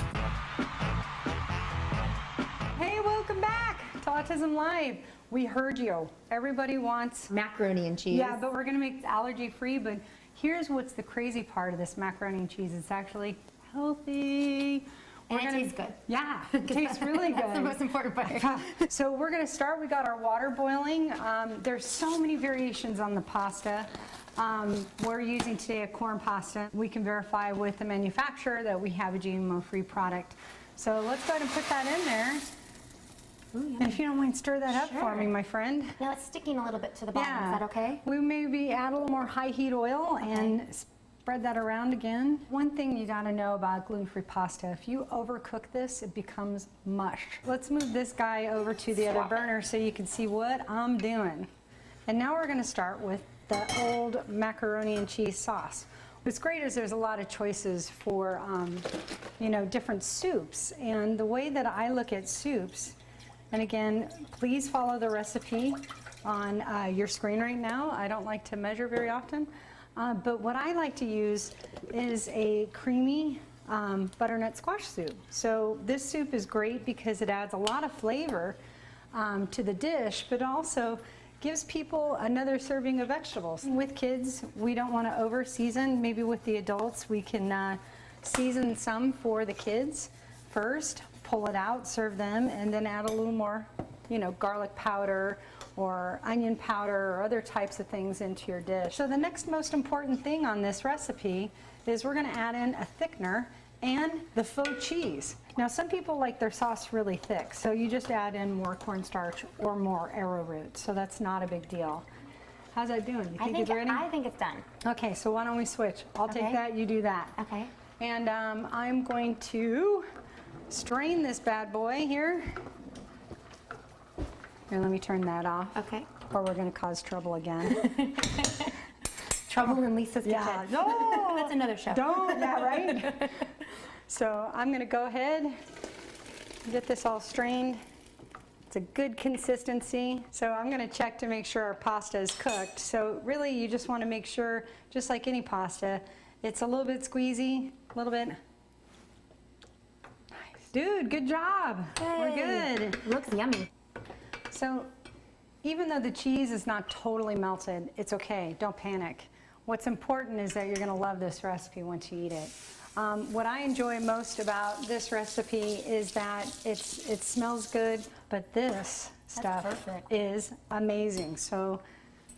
Hey, welcome back to Autism Live. We heard you. Everybody wants macaroni and cheese. Yeah, but we're gonna make it allergy free. But here's what's the crazy part of this macaroni and cheese. It's actually healthy. And it tastes good. Yeah, it tastes really good. That's the most important part. So we're gonna start, we got our water boiling. There's so many variations on the pasta. We're using today a corn pasta. We can verify with the manufacturer that we have a GMO-free product. So let's go ahead and put that in there. Ooh, and if you don't mind, stir that up for me, my friend. Now it's sticking a little bit to the bottom, is that okay? We maybe add a little more high heat oil and spread that around again. One thing you gotta know about gluten-free pasta, if you overcook this, it becomes mush. Let's move this guy over to the other burner so you can see what I'm doing. And now we're gonna start with the old macaroni and cheese sauce. What's great is there's a lot of choices for, you know, different soups. And the way that I look at soups, and again, please follow the recipe on your screen right now. I don't like to measure very often. But what I like to use is a creamy butternut squash soup. So this soup is great because it adds a lot of flavor to the dish, but also gives people another serving of vegetables. With kids, we don't want to over season. Maybe with the adults, we can season some for the kids first, pull it out, serve them, and then add a little more, you know, garlic powder or onion powder or other types of things into your dish. So the next most important thing on this recipe is we're going to add in a thickener and the faux cheese. Now some people like their sauce really thick, so you just add in more cornstarch or more arrowroot, so that's not a big deal. How's that doing? You think it's ready? I think it's done. Okay, so why don't we switch? I'll take that, you do that. Okay. And I'm going to strain this bad boy here. Here, let me turn that off. Okay. Or we're going to cause trouble again. Trouble in Lisa's kitchen. No, that's another show. Don't, yeah, right? So I'm going to go ahead, get this all strained. It's a good consistency. So I'm going to check to make sure our pasta is cooked. So really, you just want to make sure, just like any pasta, it's a little bit squeezy, a little bit. Nice. Dude, good job. Yay. We're good. Looks yummy. So even though the cheese is not totally melted, it's okay. Don't panic. What's important is that you're going to love this recipe once you eat it. What I enjoy most about this recipe is that it smells good, but this stuff is amazing. So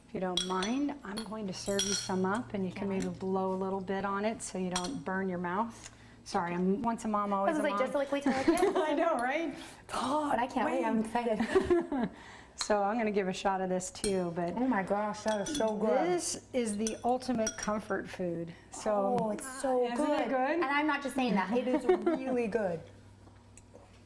if you don't mind, I'm going to serve you some up, and you can maybe blow a little bit on it so you don't burn your mouth. Sorry, I'm once a mom, always a mom. Just like we tell our kids. I know, right? Oh, but I can't wait. I'm excited. So I'm going to give a shot of this too, but oh my gosh, that is so good. This is the ultimate comfort food. So oh, it's so isn't good. it good? And I'm not just saying that. It is really good.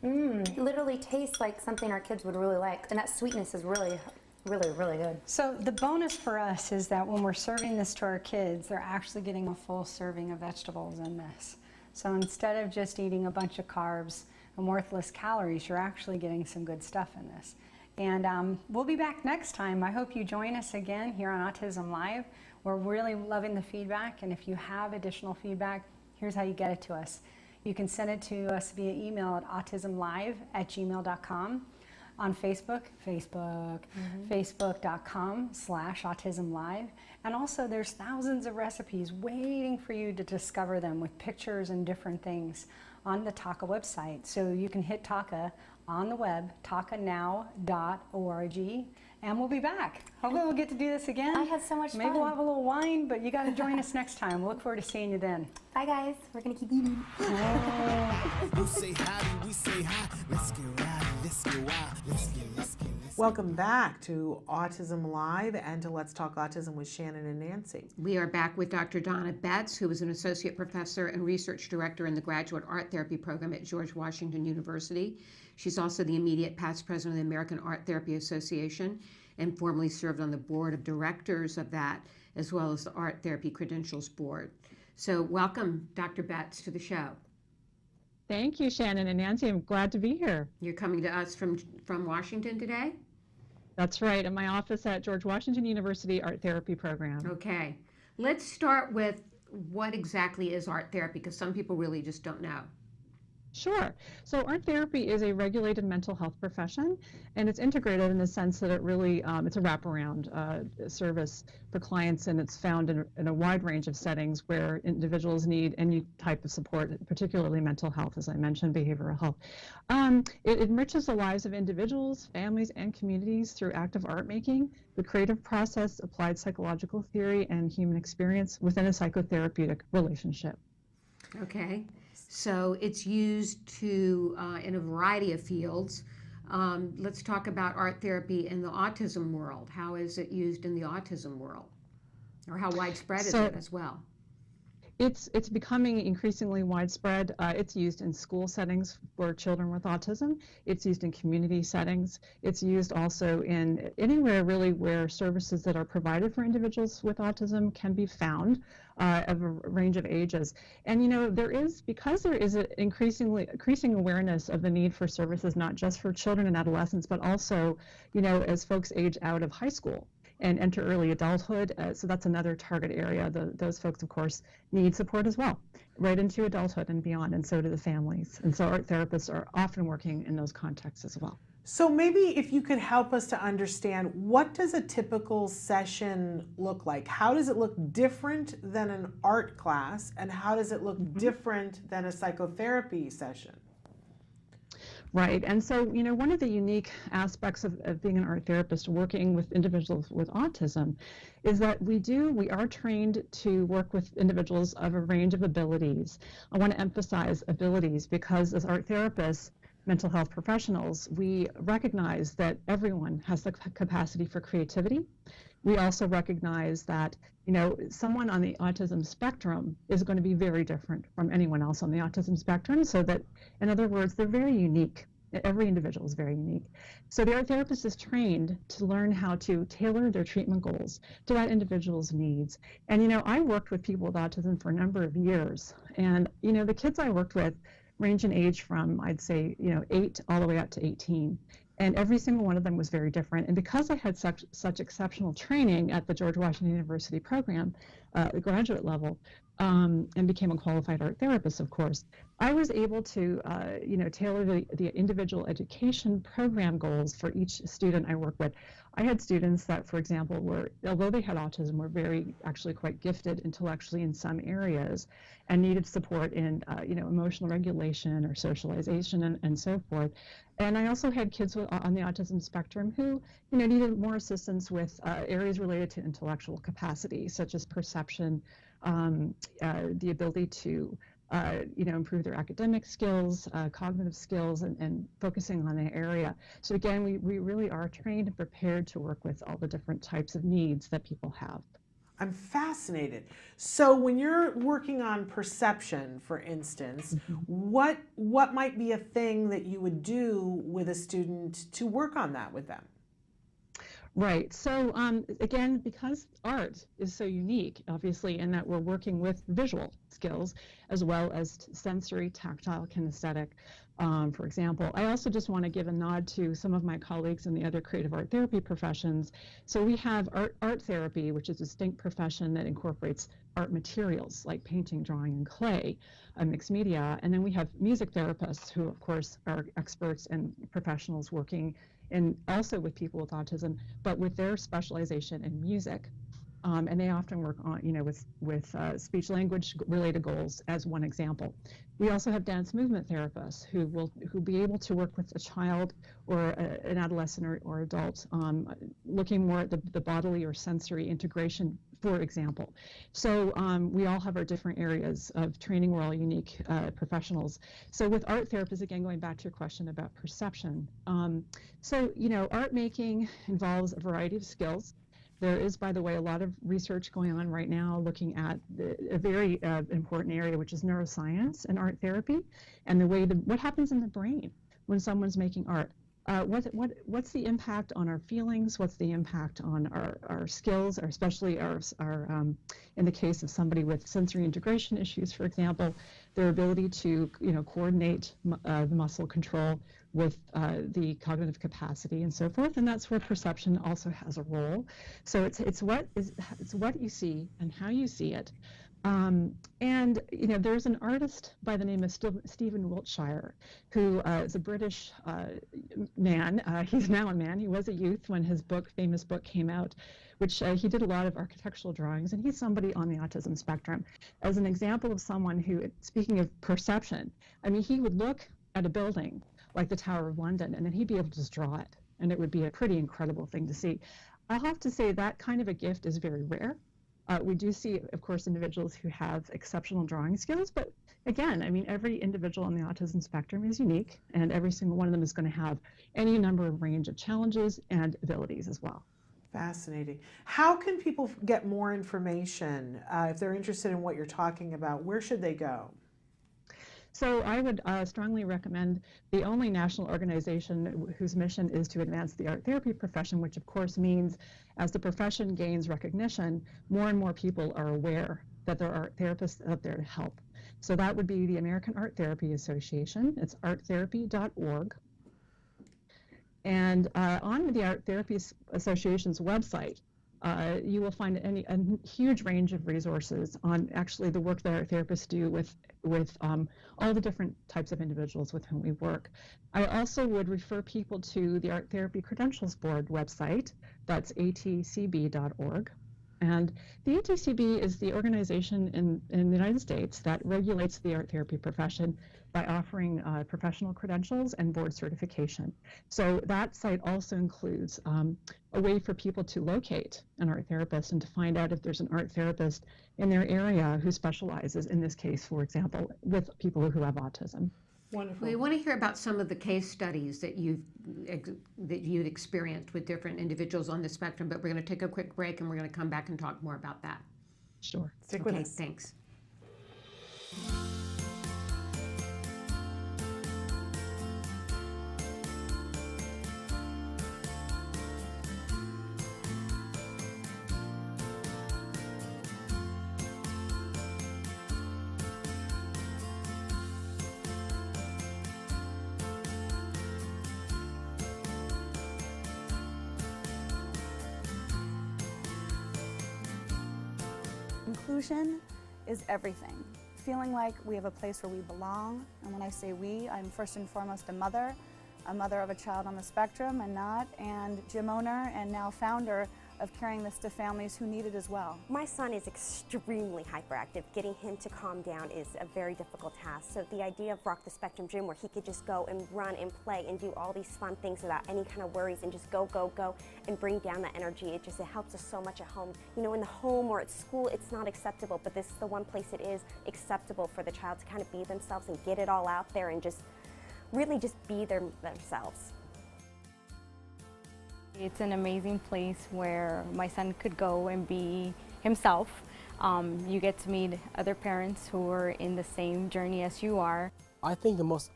It literally tastes like something our kids would really like, and that sweetness is really, really, really good. So the bonus for us is that when we're serving this to our kids, they're actually getting a full serving of vegetables in this. So instead of just eating a bunch of carbs and worthless calories, you're actually getting some good stuff in this. And we'll be back next time. I hope you join us again here on Autism Live. We're really loving the feedback, and if you have additional feedback, here's how you get it to us. You can send it to us via email at autismlive@gmail.com. On Facebook, facebook.com/autismlive. And also there's thousands of recipes waiting for you to discover them with pictures and different things on the TACA website. So you can hit TACA on the web, tacanow.org, and we'll be back. Hopefully we'll get to do this again. I had so much Maybe fun. we'll have a little wine, but you got to join us next time. We'll look forward to seeing you then. Bye guys, we're gonna keep eating. You say howdy, we say hi. Let's get rowdy, let's get wild. Let's get. Welcome back to Autism Live and to Let's Talk Autism with Shannon and Nancy. We are back with Dr. Donna Betts, who is an associate professor and research director in the graduate art therapy program at George Washington University. She's also the immediate past president of the American Art Therapy Association and formerly served on the board of directors of that, as well as the Art Therapy Credentials Board. So welcome, Dr. Betts, to the show. Thank you, Shannon and Nancy. I'm glad to be here. You're coming to us from Washington today? That's right, in my office at George Washington University Art Therapy Program. Okay. Let's start with what exactly is art therapy, because some people really just don't know. Sure. So art therapy is a regulated mental health profession, and it's integrated in the sense that it really, it's a wraparound service for clients, and it's found in a wide range of settings where individuals need any type of support, particularly mental health, as I mentioned, behavioral health. It enriches the lives of individuals, families, and communities through active art making, the creative process, applied psychological theory, and human experience within a psychotherapeutic relationship. Okay. So it's used to in a variety of fields. Let's talk about art therapy in the autism world. How is it used in the autism world? Or how widespread is it as well? It's becoming increasingly widespread. It's used in school settings for children with autism. It's used in community settings. It's used also in anywhere really where services that are provided for individuals with autism can be found of a range of ages. And because there is an increasing awareness of the need for services, not just for children and adolescents, but also, as folks age out of high school and enter early adulthood. So that's another target area. Those folks, of course, need support as well, right into adulthood and beyond, and so do the families. And so art therapists are often working in those contexts as well. So maybe if you could help us to understand, what does a typical session look like? How does it look different than an art class, and how does it look different than a psychotherapy session? Right, and so, one of the unique aspects of being an art therapist working with individuals with autism is that we are trained to work with individuals of a range of abilities. I want to emphasize abilities because as art therapists, mental health professionals, we recognize that everyone has the capacity for creativity. We also recognize that, someone on the autism spectrum is going to be very different from anyone else on the autism spectrum, so that, in other words, they're very unique. Every individual is very unique. So the art therapist is trained to learn how to tailor their treatment goals to that individual's needs. And, I worked with people with autism for a number of years. And, the kids I worked with range in age from, I'd say, 8 all the way up to 18. And every single one of them was very different. And because I had such exceptional training at the George Washington University program, the graduate level, and became a qualified art therapist, of course, I was able to, tailor the individual education program goals for each student I work with. I had students that, for example, although they had autism, were actually quite gifted intellectually in some areas and needed support in, emotional regulation or socialization and so forth. And I also had kids on the autism spectrum who, needed more assistance with areas related to intellectual capacity, such as perception, the ability to improve their academic skills, cognitive skills, and focusing on the area. So again, we really are trained and prepared to work with all the different types of needs that people have. I'm fascinated. So when you're working on perception, for instance, what might be a thing that you would do with a student to work on that with them? Right. So again, because art is so unique, obviously, in that we're working with visual skills as well as sensory, tactile, kinesthetic, for example. I also just want to give a nod to some of my colleagues in the other creative art therapy professions. So we have art therapy, which is a distinct profession that incorporates art materials like painting, drawing, and clay, mixed media. And then we have music therapists who, of course, are experts and professionals working and also with people with autism, but with their specialization in music. And they often work on, with speech language related goals as one example. We also have dance movement therapists who will be able to work with a child or an adolescent or adult, looking more at the bodily or sensory integration, for example. So we all have our different areas of training. We're all unique professionals. So with art therapists, again, going back to your question about perception. Art making involves a variety of skills. There is, by the way, a lot of research going on right now looking at a very important area, which is neuroscience and art therapy, and what happens in the brain when someone's making art. What's the impact on our feelings? What's the impact on our skills, or especially our in the case of somebody with sensory integration issues, for example, their ability to coordinate the muscle control with the cognitive capacity and so forth, and that's where perception also has a role. So it's what you see and how you see it. There's an artist by the name of Stephen Wiltshire, who is a British man. He's now a man. He was a youth when his famous book came out, which he did a lot of architectural drawings, and he's somebody on the autism spectrum. As an example of someone who, speaking of perception, he would look at a building like the Tower of London, and then he'd be able to just draw it, and it would be a pretty incredible thing to see. I have to say that kind of a gift is very rare. We do see, of course, individuals who have exceptional drawing skills, but again, every individual on the autism spectrum is unique, and every single one of them is going to have any number of range of challenges and abilities as well. Fascinating. How can people get more information if they're interested in what you're talking about? Where should they go? So I would strongly recommend the only national organization whose mission is to advance the art therapy profession, which of course means as the profession gains recognition, more and more people are aware that there are therapists out there to help. So that would be the American Art Therapy Association. It's arttherapy.org. And on the Art Therapy Association's website, you will find a huge range of resources on actually the work that art therapists do with all the different types of individuals with whom we work. I also would refer people to the Art Therapy Credentials Board website. That's atcb.org. And the ATCB is the organization in the United States that regulates the art therapy profession by offering professional credentials and board certification. So that site also includes a way for people to locate an art therapist and to find out if there's an art therapist in their area who specializes, in this case, for example, with people who have autism. Wonderful. We want to hear about some of the case studies that you've experienced with different individuals on the spectrum, but we're going to take a quick break and we're going to come back and talk more about that. Sure. Stick with us. Thanks. Inclusion is everything. Feeling like we have a place where we belong, and when I say we, I'm first and foremost a mother of a child on the spectrum and gym owner and now founder of carrying this to families who need it as well. My son is extremely hyperactive. Getting him to calm down is a very difficult task. So the idea of Rock the Spectrum Gym, where he could just go and run and play and do all these fun things without any kind of worries and just go and bring down that energy, it helps us so much at home. You know, in the home or at school, it's not acceptable, but this is the one place it is acceptable for the child to kind of be themselves and get it all out there and just really just be themselves. It's an amazing place where my son could go and be himself. You get to meet other parents who are in the same journey as you are. I think the most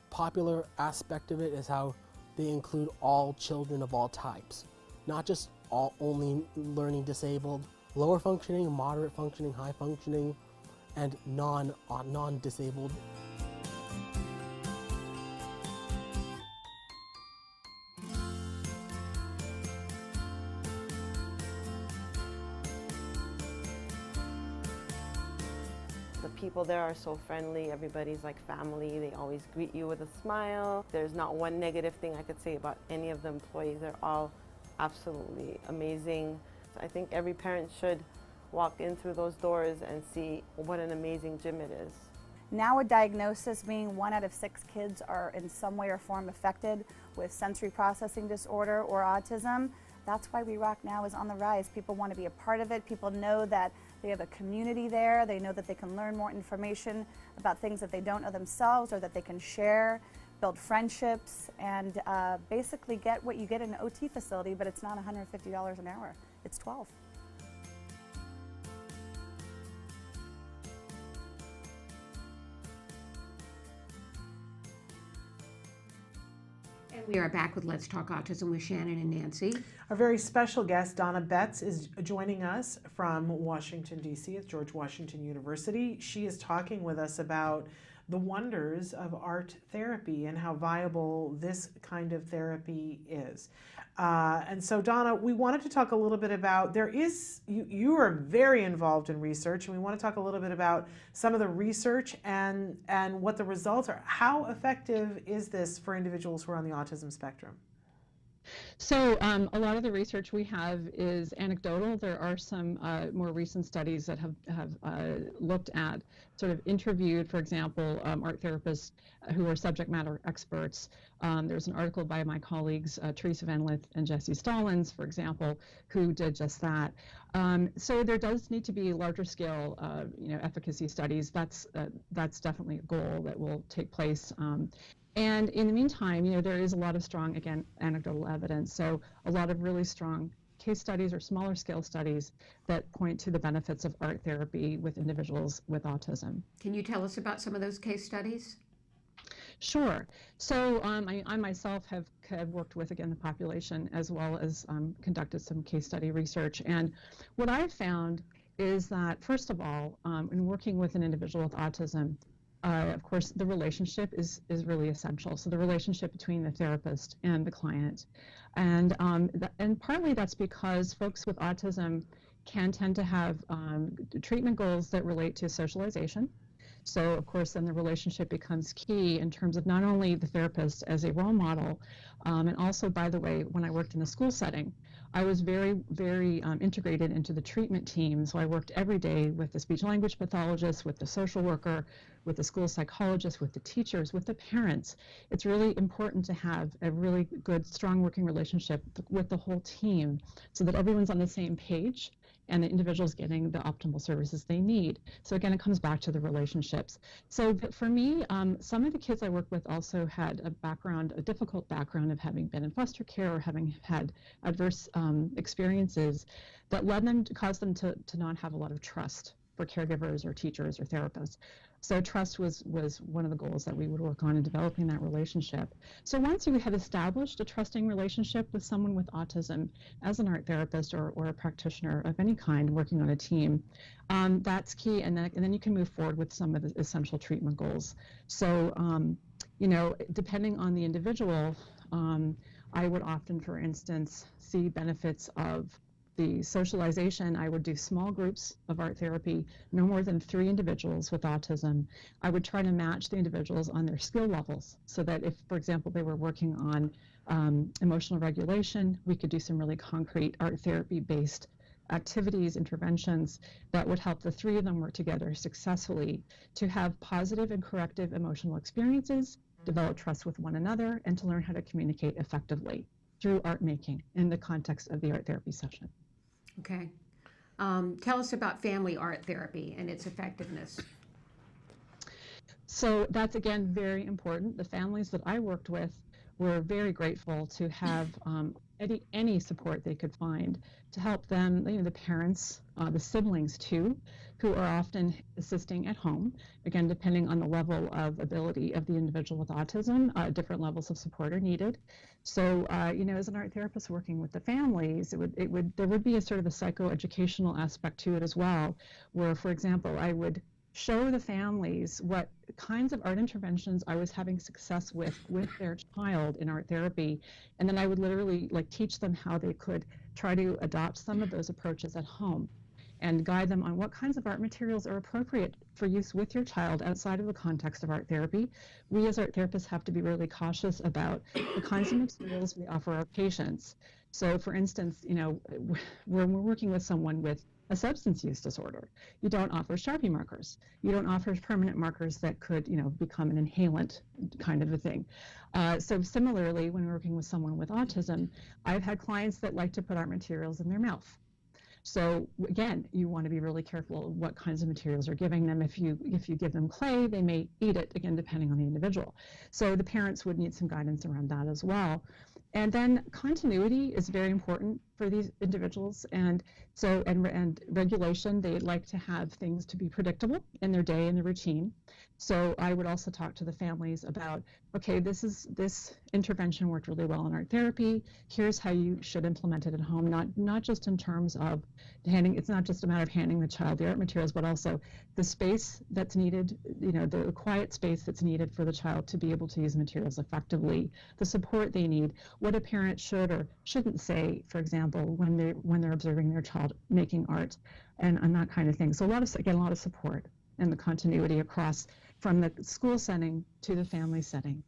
popular aspect of it is how they include all children of all types, not just only learning disabled, lower functioning, moderate functioning, high functioning, and non-disabled. The people there are so friendly. Everybody's like family. They always greet you with a smile. There's not one negative thing I could say about any of the employees. They're all absolutely amazing. I think every parent should walk in through those doors and see what an amazing gym it is. Now a diagnosis meaning 1 out of 6 kids are in some way or form affected with sensory processing disorder or autism. That's why We Rock Now is on the rise. People want to be a part of it. People know that they have a community there. They know that they can learn more information about things that they don't know themselves or that they can share, build friendships, and basically get what you get in an OT facility, but it's not $150 an hour. It's $12. We are back with Let's Talk Autism with Shannon and Nancy. Our very special guest, Donna Betts, is joining us from Washington, D.C. at George Washington University. She is talking with us about the wonders of art therapy and how viable this kind of therapy is. And so, Donna, we wanted to talk a little bit about, you are very involved in research, and we want to talk a little bit about some of the research and what the results are. How effective is this for individuals who are on the autism spectrum? So a lot of the research we have is anecdotal. There are some more recent studies that have looked at, sort of interviewed, for example, art therapists who are subject matter experts. There's an article by my colleagues, Teresa Van Lith and Jesse Stallings, for example, who did just that. So there does need to be larger scale, efficacy studies. That's definitely a goal that will take place. And in the meantime, there is a lot of strong, again, anecdotal evidence. So a lot of really strong case studies or smaller scale studies that point to the benefits of art therapy with individuals with autism. Can you tell us about some of those case studies? Sure. So I myself have worked with, again, the population as well as conducted some case study research. And what I've found is that, first of all, in working with an individual with autism, of course, the relationship is really essential. So the relationship between the therapist and the client. And partly that's because folks with autism can tend to have treatment goals that relate to socialization. So, of course, then the relationship becomes key in terms of not only the therapist as a role model, and also, by the way, when I worked in a school setting, I was very, very integrated into the treatment team. So I worked every day with the speech language pathologist, with the social worker, with the school psychologist, with the teachers, with the parents. It's really important to have a really good, strong working relationship with the whole team so that everyone's on the same page and the individual's getting the optimal services they need. So again, it comes back to the relationships. So for me, some of the kids I worked with also had a difficult background of having been in foster care or having had adverse experiences that caused them to not have a lot of trust for caregivers or teachers or therapists. So trust was one of the goals that we would work on in developing that relationship. So once you have established a trusting relationship with someone with autism as an art therapist or a practitioner of any kind working on a team, that's key. And then you can move forward with some of the essential treatment goals. So, depending on the individual, I would often, for instance, see benefits of the socialization. I would do small groups of art therapy, no more than 3 individuals with autism. I would try to match the individuals on their skill levels so that if, for example, they were working on emotional regulation, we could do some really concrete art therapy-based activities, interventions that would help the 3 of them work together successfully to have positive and corrective emotional experiences, develop trust with one another, and to learn how to communicate effectively through art making in the context of the art therapy session. Okay. Tell us about family art therapy and its effectiveness. So that's, again, very important. The families that I worked with were very grateful to have any support they could find to help them, the parents, the siblings too, who are often assisting at home, again, depending on the level of ability of the individual with autism, different levels of support are needed. So, as an art therapist working with the families, there would be a sort of a psychoeducational aspect to it as well, where, for example, I would show the families what kinds of art interventions I was having success with their child in art therapy, and then I would literally teach them how they could try to adopt some of those approaches at home and guide them on what kinds of art materials are appropriate for use with your child outside of the context of art therapy. We as art therapists have to be really cautious about the kinds of materials we offer our patients. So for instance, when we're working with someone with a substance use disorder, you don't offer Sharpie markers. You don't offer permanent markers that could, become an inhalant kind of a thing. So similarly, when we're working with someone with autism, I've had clients that like to put art materials in their mouth. So again, you want to be really careful what kinds of materials you're giving them. If you give them clay, they may eat it, again, depending on the individual. So the parents would need some guidance around that as well. And then continuity is very important for these individuals, and so and regulation. They'd like to have things to be predictable in their day and their routine. So I would also talk to the families about, okay, this intervention worked really well in art therapy. Here's how you should implement it at home. Not just in terms of handing. It's not just a matter of handing the child the art materials, but also the space that's needed. The quiet space that's needed for the child to be able to use materials effectively. The support they need. What a parent should or shouldn't say, for example, when they're observing their child making art, and that kind of thing. So a lot of support and the continuity across from the school setting to the family setting.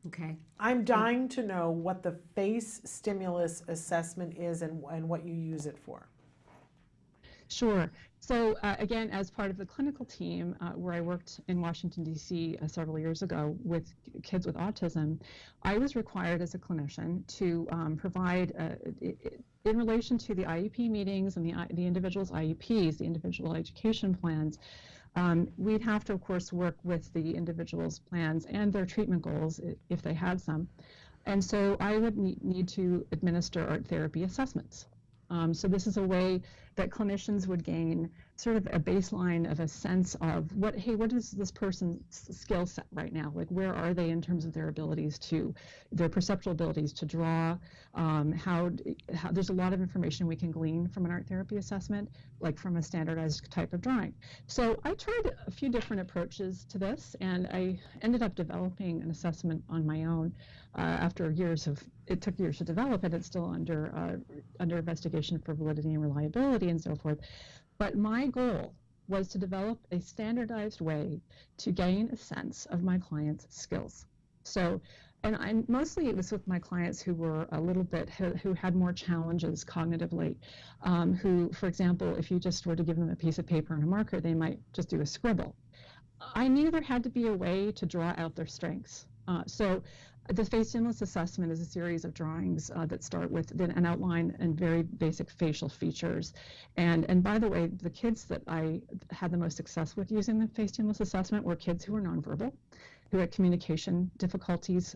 Okay. I'm dying to know what the face stimulus assessment is and what you use it for. Sure. So again, as part of the clinical team where I worked in Washington, D.C. Several years ago with kids with autism, I was required as a clinician to provide, in relation to the IEP meetings and the individual's IEPs, the individual education plans, we'd have to, of course, work with the individual's plans and their treatment goals if they had some. And so I would need to administer art therapy assessments. So this is a way that clinicians would gain sort of a baseline of a sense of what is this person's skill set right now? Like, where are they in terms of their perceptual abilities to draw? How there's a lot of information we can glean from an art therapy assessment, like from a standardized type of drawing. So I tried a few different approaches to this, and I ended up developing an assessment on my own after it took years to develop it. It's still under investigation for validity and reliability and so forth. But my goal was to develop a standardized way to gain a sense of my clients' skills. So, and mostly it was with my clients who were who had more challenges cognitively, who, for example, if you just were to give them a piece of paper and a marker, they might just do a scribble. I knew there had to be a way to draw out their strengths. So the face stimulus assessment is a series of drawings that start with an outline and very basic facial features. And by the way, the kids that I had the most success with using the face stimulus assessment were kids who were nonverbal, who had communication difficulties,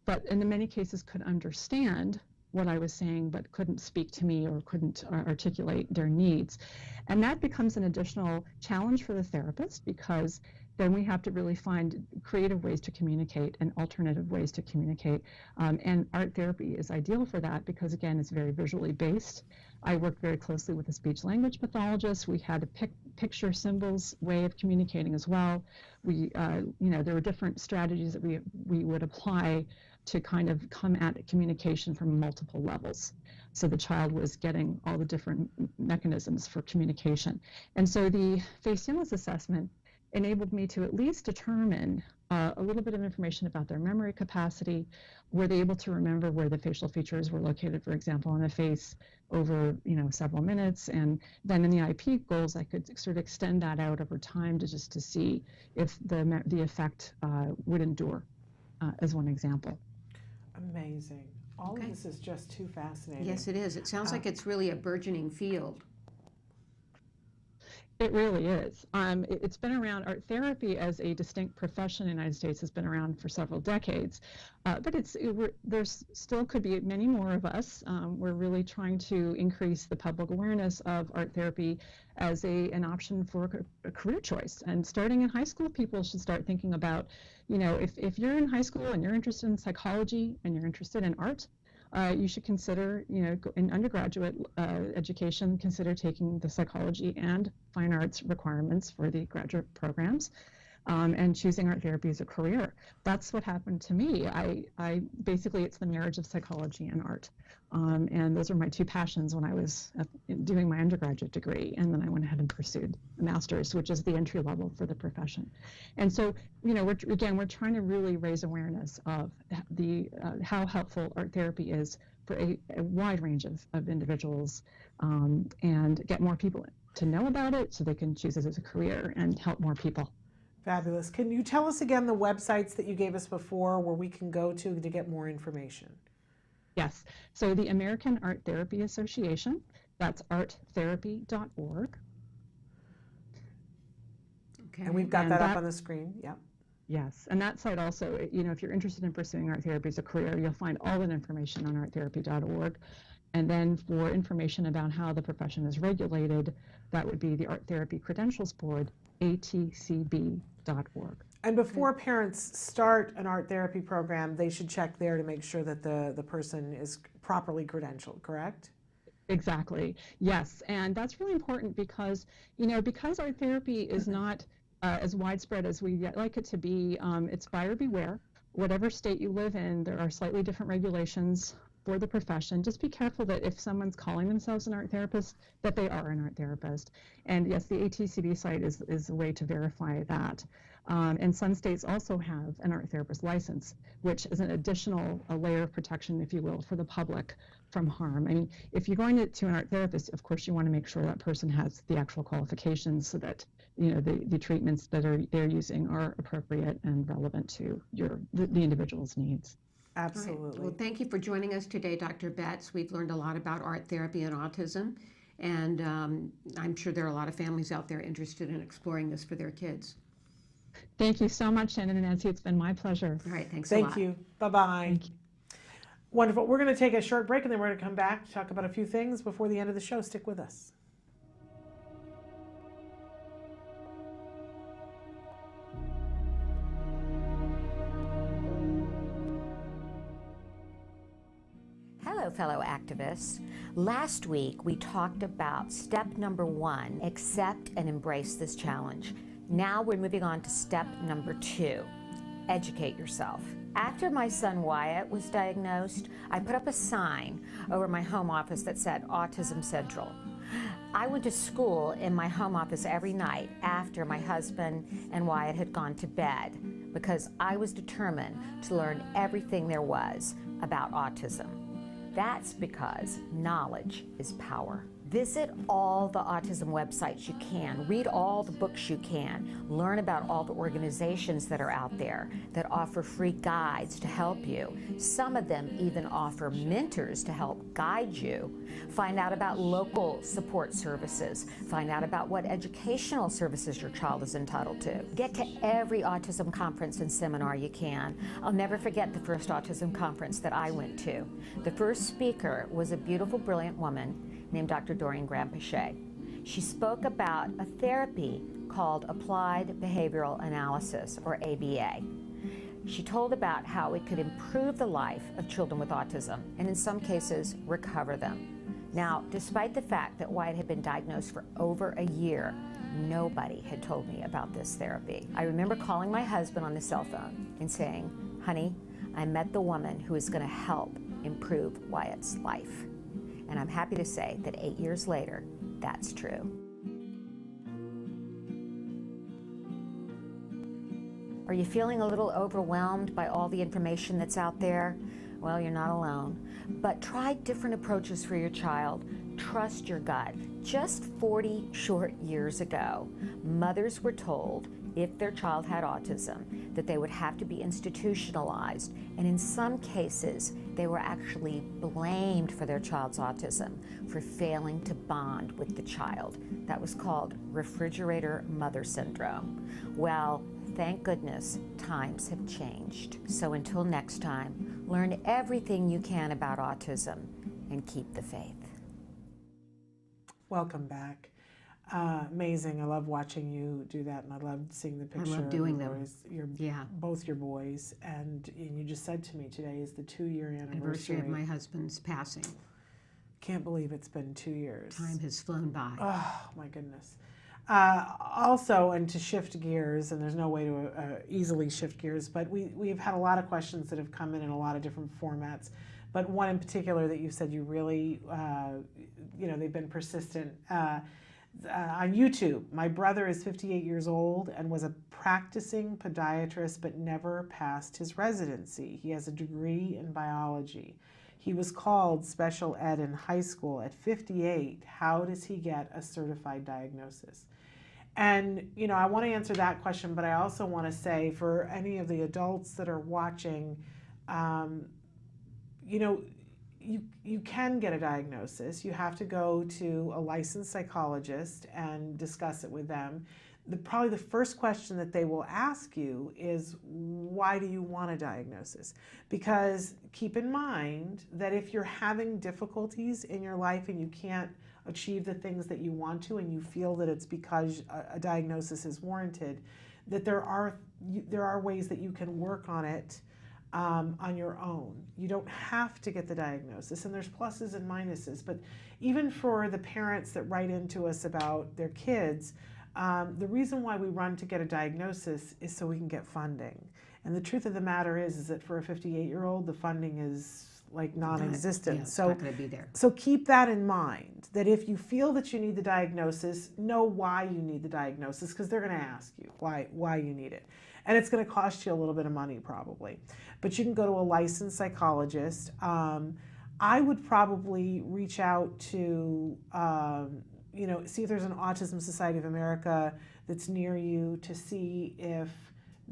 but in many cases could understand what I was saying but couldn't speak to me or couldn't articulate their needs. And that becomes an additional challenge for the therapist, because then we have to really find creative ways to communicate and alternative ways to communicate. And art therapy is ideal for that because, again, it's very visually based. I worked very closely with a speech-language pathologist. We had a picture symbols way of communicating as well. There were different strategies that we would apply to kind of come at communication from multiple levels. So the child was getting all the different mechanisms for communication. And so the face stimulus assessment enabled me to at least determine a little bit of information about their memory capacity. Were they able to remember where the facial features were located, for example, on the face over several minutes? And then in the IP goals, I could sort of extend that out over time to see if the effect would endure, as one example. Amazing. All of this is just too fascinating. Yes, it is. It sounds like it's really a burgeoning field. It really is. It's been around. Art therapy as a distinct profession in the United States has been around for several decades, but there's still could be many more of us. We're really trying to increase the public awareness of art therapy as an option for a career choice. And starting in high school, people should start thinking about, if you're in high school and you're interested in psychology and you're interested in art, you should consider, in undergraduate education, consider taking the psychology and fine arts requirements for the graduate programs. and choosing art therapy as a career. That's what happened to me. I basically, it's the marriage of psychology and art. And those were my two passions when I was doing my undergraduate degree. And then I went ahead and pursued a master's, which is the entry level for the profession. And so, we're trying to really raise awareness of how helpful art therapy is for a wide range of individuals, and get more people to know about it so they can choose it as a career and help more people. Fabulous. Can you tell us again the websites that you gave us before where we can go to get more information? Yes. So the American Art Therapy Association, that's arttherapy.org. Okay. And we've got that up on the screen. Yeah. Yes. And that site also, if you're interested in pursuing art therapy as a career, you'll find all that information on arttherapy.org. And then for information about how the profession is regulated, that would be the Art Therapy Credentials Board, atcb.org. And before parents start an art therapy program, they should check there to make sure that the person is properly credentialed, correct? Exactly. Yes. And that's really important because, because art therapy is not as widespread as we like it to be, it's buyer beware. Whatever state you live in, there are slightly different regulations for the profession. Just be careful that if someone's calling themselves an art therapist, that they are an art therapist. And yes, the ATCB site is a way to verify that. And some states also have an art therapist license, which is an additional layer of protection, if you will, for the public from harm. I mean, if you're going to an art therapist, of course, you want to make sure that person has the actual qualifications so that, the treatments that they're using are appropriate and relevant to the individual's needs. Absolutely. Right. Well, thank you for joining us today, Dr. Betts. We've learned a lot about art therapy and autism, and I'm sure there are a lot of families out there interested in exploring this for their kids. Thank you so much, Shannon and Nancy. It's been my pleasure. All right, thanks a lot. Thank you. Bye-bye. Thank you. Wonderful. We're going to take a short break, and then we're going to come back to talk about a few things before the end of the show. Stick with us. Hello, fellow activists. Last week, we talked about step number 1, accept and embrace this challenge. Now we're moving on to step number 2, educate yourself. After my son Wyatt was diagnosed, I put up a sign over my home office that said Autism Central. I went to school in my home office every night after my husband and Wyatt had gone to bed because I was determined to learn everything there was about autism. That's because knowledge is power. Visit all the autism websites you can, read all the books you can, learn about all the organizations that are out there that offer free guides to help you. Some of them even offer mentors to help guide you. Find out about local support services. Find out about what educational services your child is entitled to. Get to every autism conference and seminar you can. I'll never forget the first autism conference that I went to. The first speaker was a beautiful, brilliant woman named Dr. Doreen Graham-Pichet. She spoke about a therapy called Applied Behavioral Analysis, or ABA. She told about how it could improve the life of children with autism, and in some cases, recover them. Now, despite the fact that Wyatt had been diagnosed for over a year, nobody had told me about this therapy. I remember calling my husband on the cell phone and saying, "Honey, I met the woman who is going to help improve Wyatt's life." And I'm happy to say that 8 years later, that's true. Are you feeling a little overwhelmed by all the information that's out there? Well, you're not alone. But try different approaches for your child. Trust your gut. Just 40 short years ago, mothers were told if their child had autism that they would have to be institutionalized, and in some cases they were actually blamed for their child's autism for failing to bond with the child. That was called refrigerator mother syndrome. Well, thank goodness times have changed. So until next time, learn everything you can about autism and keep the faith. Welcome back. Amazing. I love watching you do that, and I love seeing the picture. I love doing them. Both your boys, and you just said to me today is the 2-year Anniversary of my husband's passing. Can't believe it's been 2 years. Time has flown by. Oh my goodness. Also, and to shift gears, and there's no way to easily shift gears, but we've had a lot of questions that have come in a lot of different formats. But one in particular that you said you really, they've been persistent. On YouTube, my brother is 58 years old and was a practicing podiatrist but never passed his residency. He has a degree in biology. He was called special ed in high school at 58. How does he get a certified diagnosis? And, I want to answer that question, but I also want to say for any of the adults that are watching, you can get a diagnosis. You have to go to a licensed psychologist and discuss it with them. Probably the first question that they will ask you is, why do you want a diagnosis? Because keep in mind that if you're having difficulties in your life and you can't achieve the things that you want to, and you feel that it's because a diagnosis is warranted, that there are ways that you can work on it on your own. You don't have to get the diagnosis, and there's pluses and minuses. But even for the parents that write into us about their kids, the reason why we run to get a diagnosis is so we can get funding. And the truth of the matter is that for a 58-year-old, the funding is like non-existent. Yeah, it's not going to be there. So keep that in mind, that if you feel that you need the diagnosis, know why you need the diagnosis, because they're going to ask you why you need it. And it's going to cost you a little bit of money probably. But you can go to a licensed psychologist. I would probably reach out to, see if there's an Autism Society of America that's near you, to see if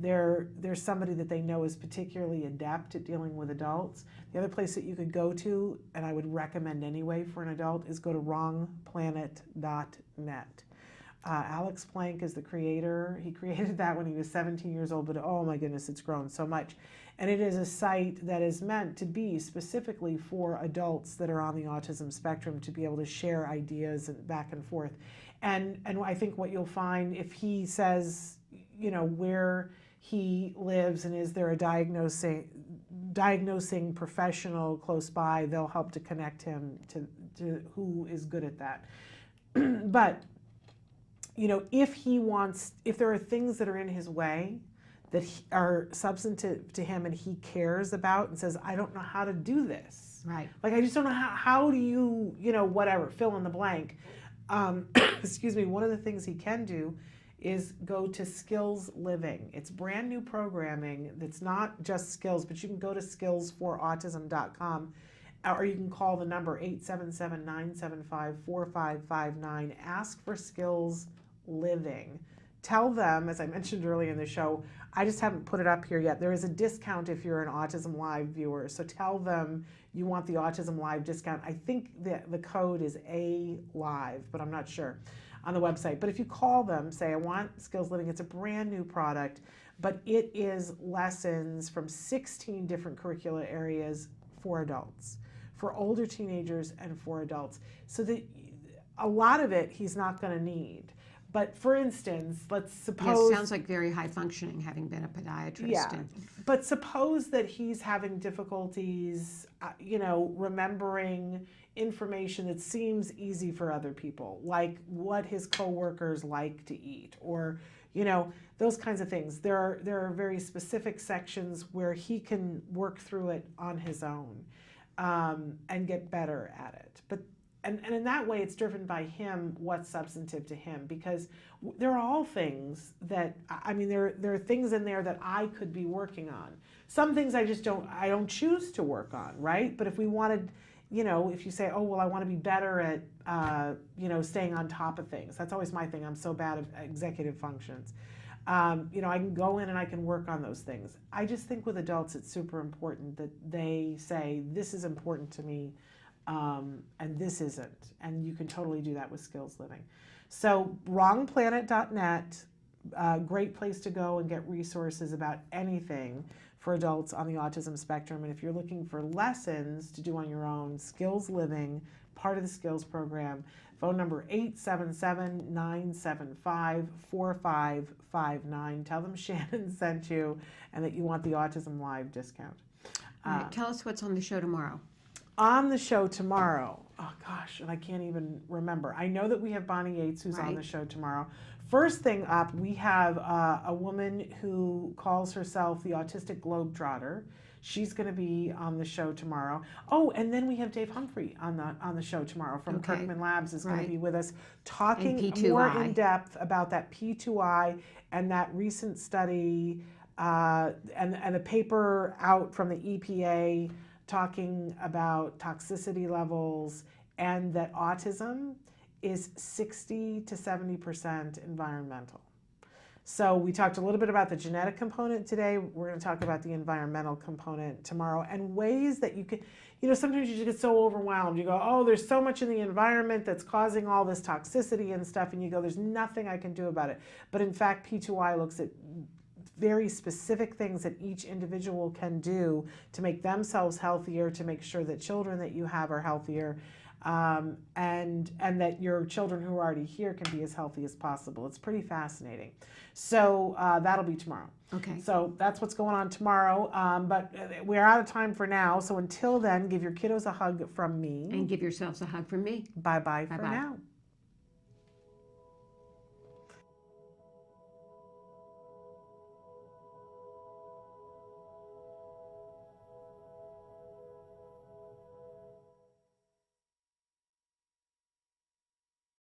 there's somebody that they know is particularly adept at dealing with adults. The other place that you could go to, and I would recommend anyway for an adult, is go to wrongplanet.net. Alex Plank is the creator. He created that when he was 17 years old, but oh my goodness, it's grown so much. And it is a site that is meant to be specifically for adults that are on the autism spectrum, to be able to share ideas and back and forth. And I think what you'll find, if he says, where he lives and is there a diagnosing professional close by, they'll help to connect him to who is good at that. But if there are things that are in his way that are substantive to him and he cares about and says, I don't know how to do this. Right. Like, I just don't know how do you, whatever, fill in the blank. Excuse me, one of the things he can do is go to Skills Living. It's brand new programming that's not just skills, but you can go to skillsforautism.com, or you can call the number 877-975-4559. Ask for Skills Living. Tell them, as I mentioned earlier in the show, I just haven't put it up here yet, there is a discount if you're an Autism Live viewer. So tell them you want the Autism Live discount. I think the code is ALIVE, but I'm not sure, on the website. But if you call them, say, I want Skills Living, it's a brand new product, but it is lessons from 16 different curricular areas for adults, for older teenagers and for adults. So that a lot of it he's not going to need. But for instance, let's suppose... Yes, sounds like very high functioning, having been a podiatrist. Yeah, but suppose that he's having difficulties, remembering information that seems easy for other people, like what his coworkers like to eat, or, those kinds of things. There are very specific sections where he can work through it on his own and get better at it. But And in that way, it's driven by him, what's substantive to him, because there are all things that, there are things in there that I could be working on. Some things I don't choose to work on, right? But if we wanted, if you say, oh, well, I want to be better at, staying on top of things. That's always my thing. I'm so bad at executive functions. I can go in and I can work on those things. I just think with adults, it's super important that they say, this is important to me. And this isn't, and you can totally do that with Skills Living. So wrongplanet.net, great place to go and get resources about anything for adults on the autism spectrum. And if you're looking for lessons to do on your own, Skills Living, part of the skills program, phone number 877-975-4559. Tell them Shannon sent you and that you want the Autism Live discount. All right, tell us what's on the show tomorrow. On the show tomorrow, Oh gosh, and I can't even remember. I know that we have Bonnie Yates, who's on Right. the show tomorrow. First thing up, we have a woman who calls herself the Autistic Globetrotter. She's going to be on the show tomorrow. Oh, and then we have Dave Humphrey on the show tomorrow from Okay. Kirkman Labs is going Right. to be with us, talking And more P2I. in depth about that P2I and that recent study and the paper out from the EPA talking about toxicity levels and that autism is 60 to 70% environmental. So we talked a little bit about the genetic component today. We're going to talk about the environmental component tomorrow and ways that you can, sometimes you just get so overwhelmed. You go, oh, there's so much in the environment that's causing all this toxicity and stuff. And you go, there's nothing I can do about it. But in fact, P2I looks at very specific things that each individual can do to make themselves healthier, to make sure that children that you have are healthier, and that your children who are already here can be as healthy as possible. It's pretty fascinating. So that'll be tomorrow. Okay. So that's what's going on tomorrow. But we're out of time for now. So until then, give your kiddos a hug from me. And give yourselves a hug from me. Bye-bye for Bye-bye. now.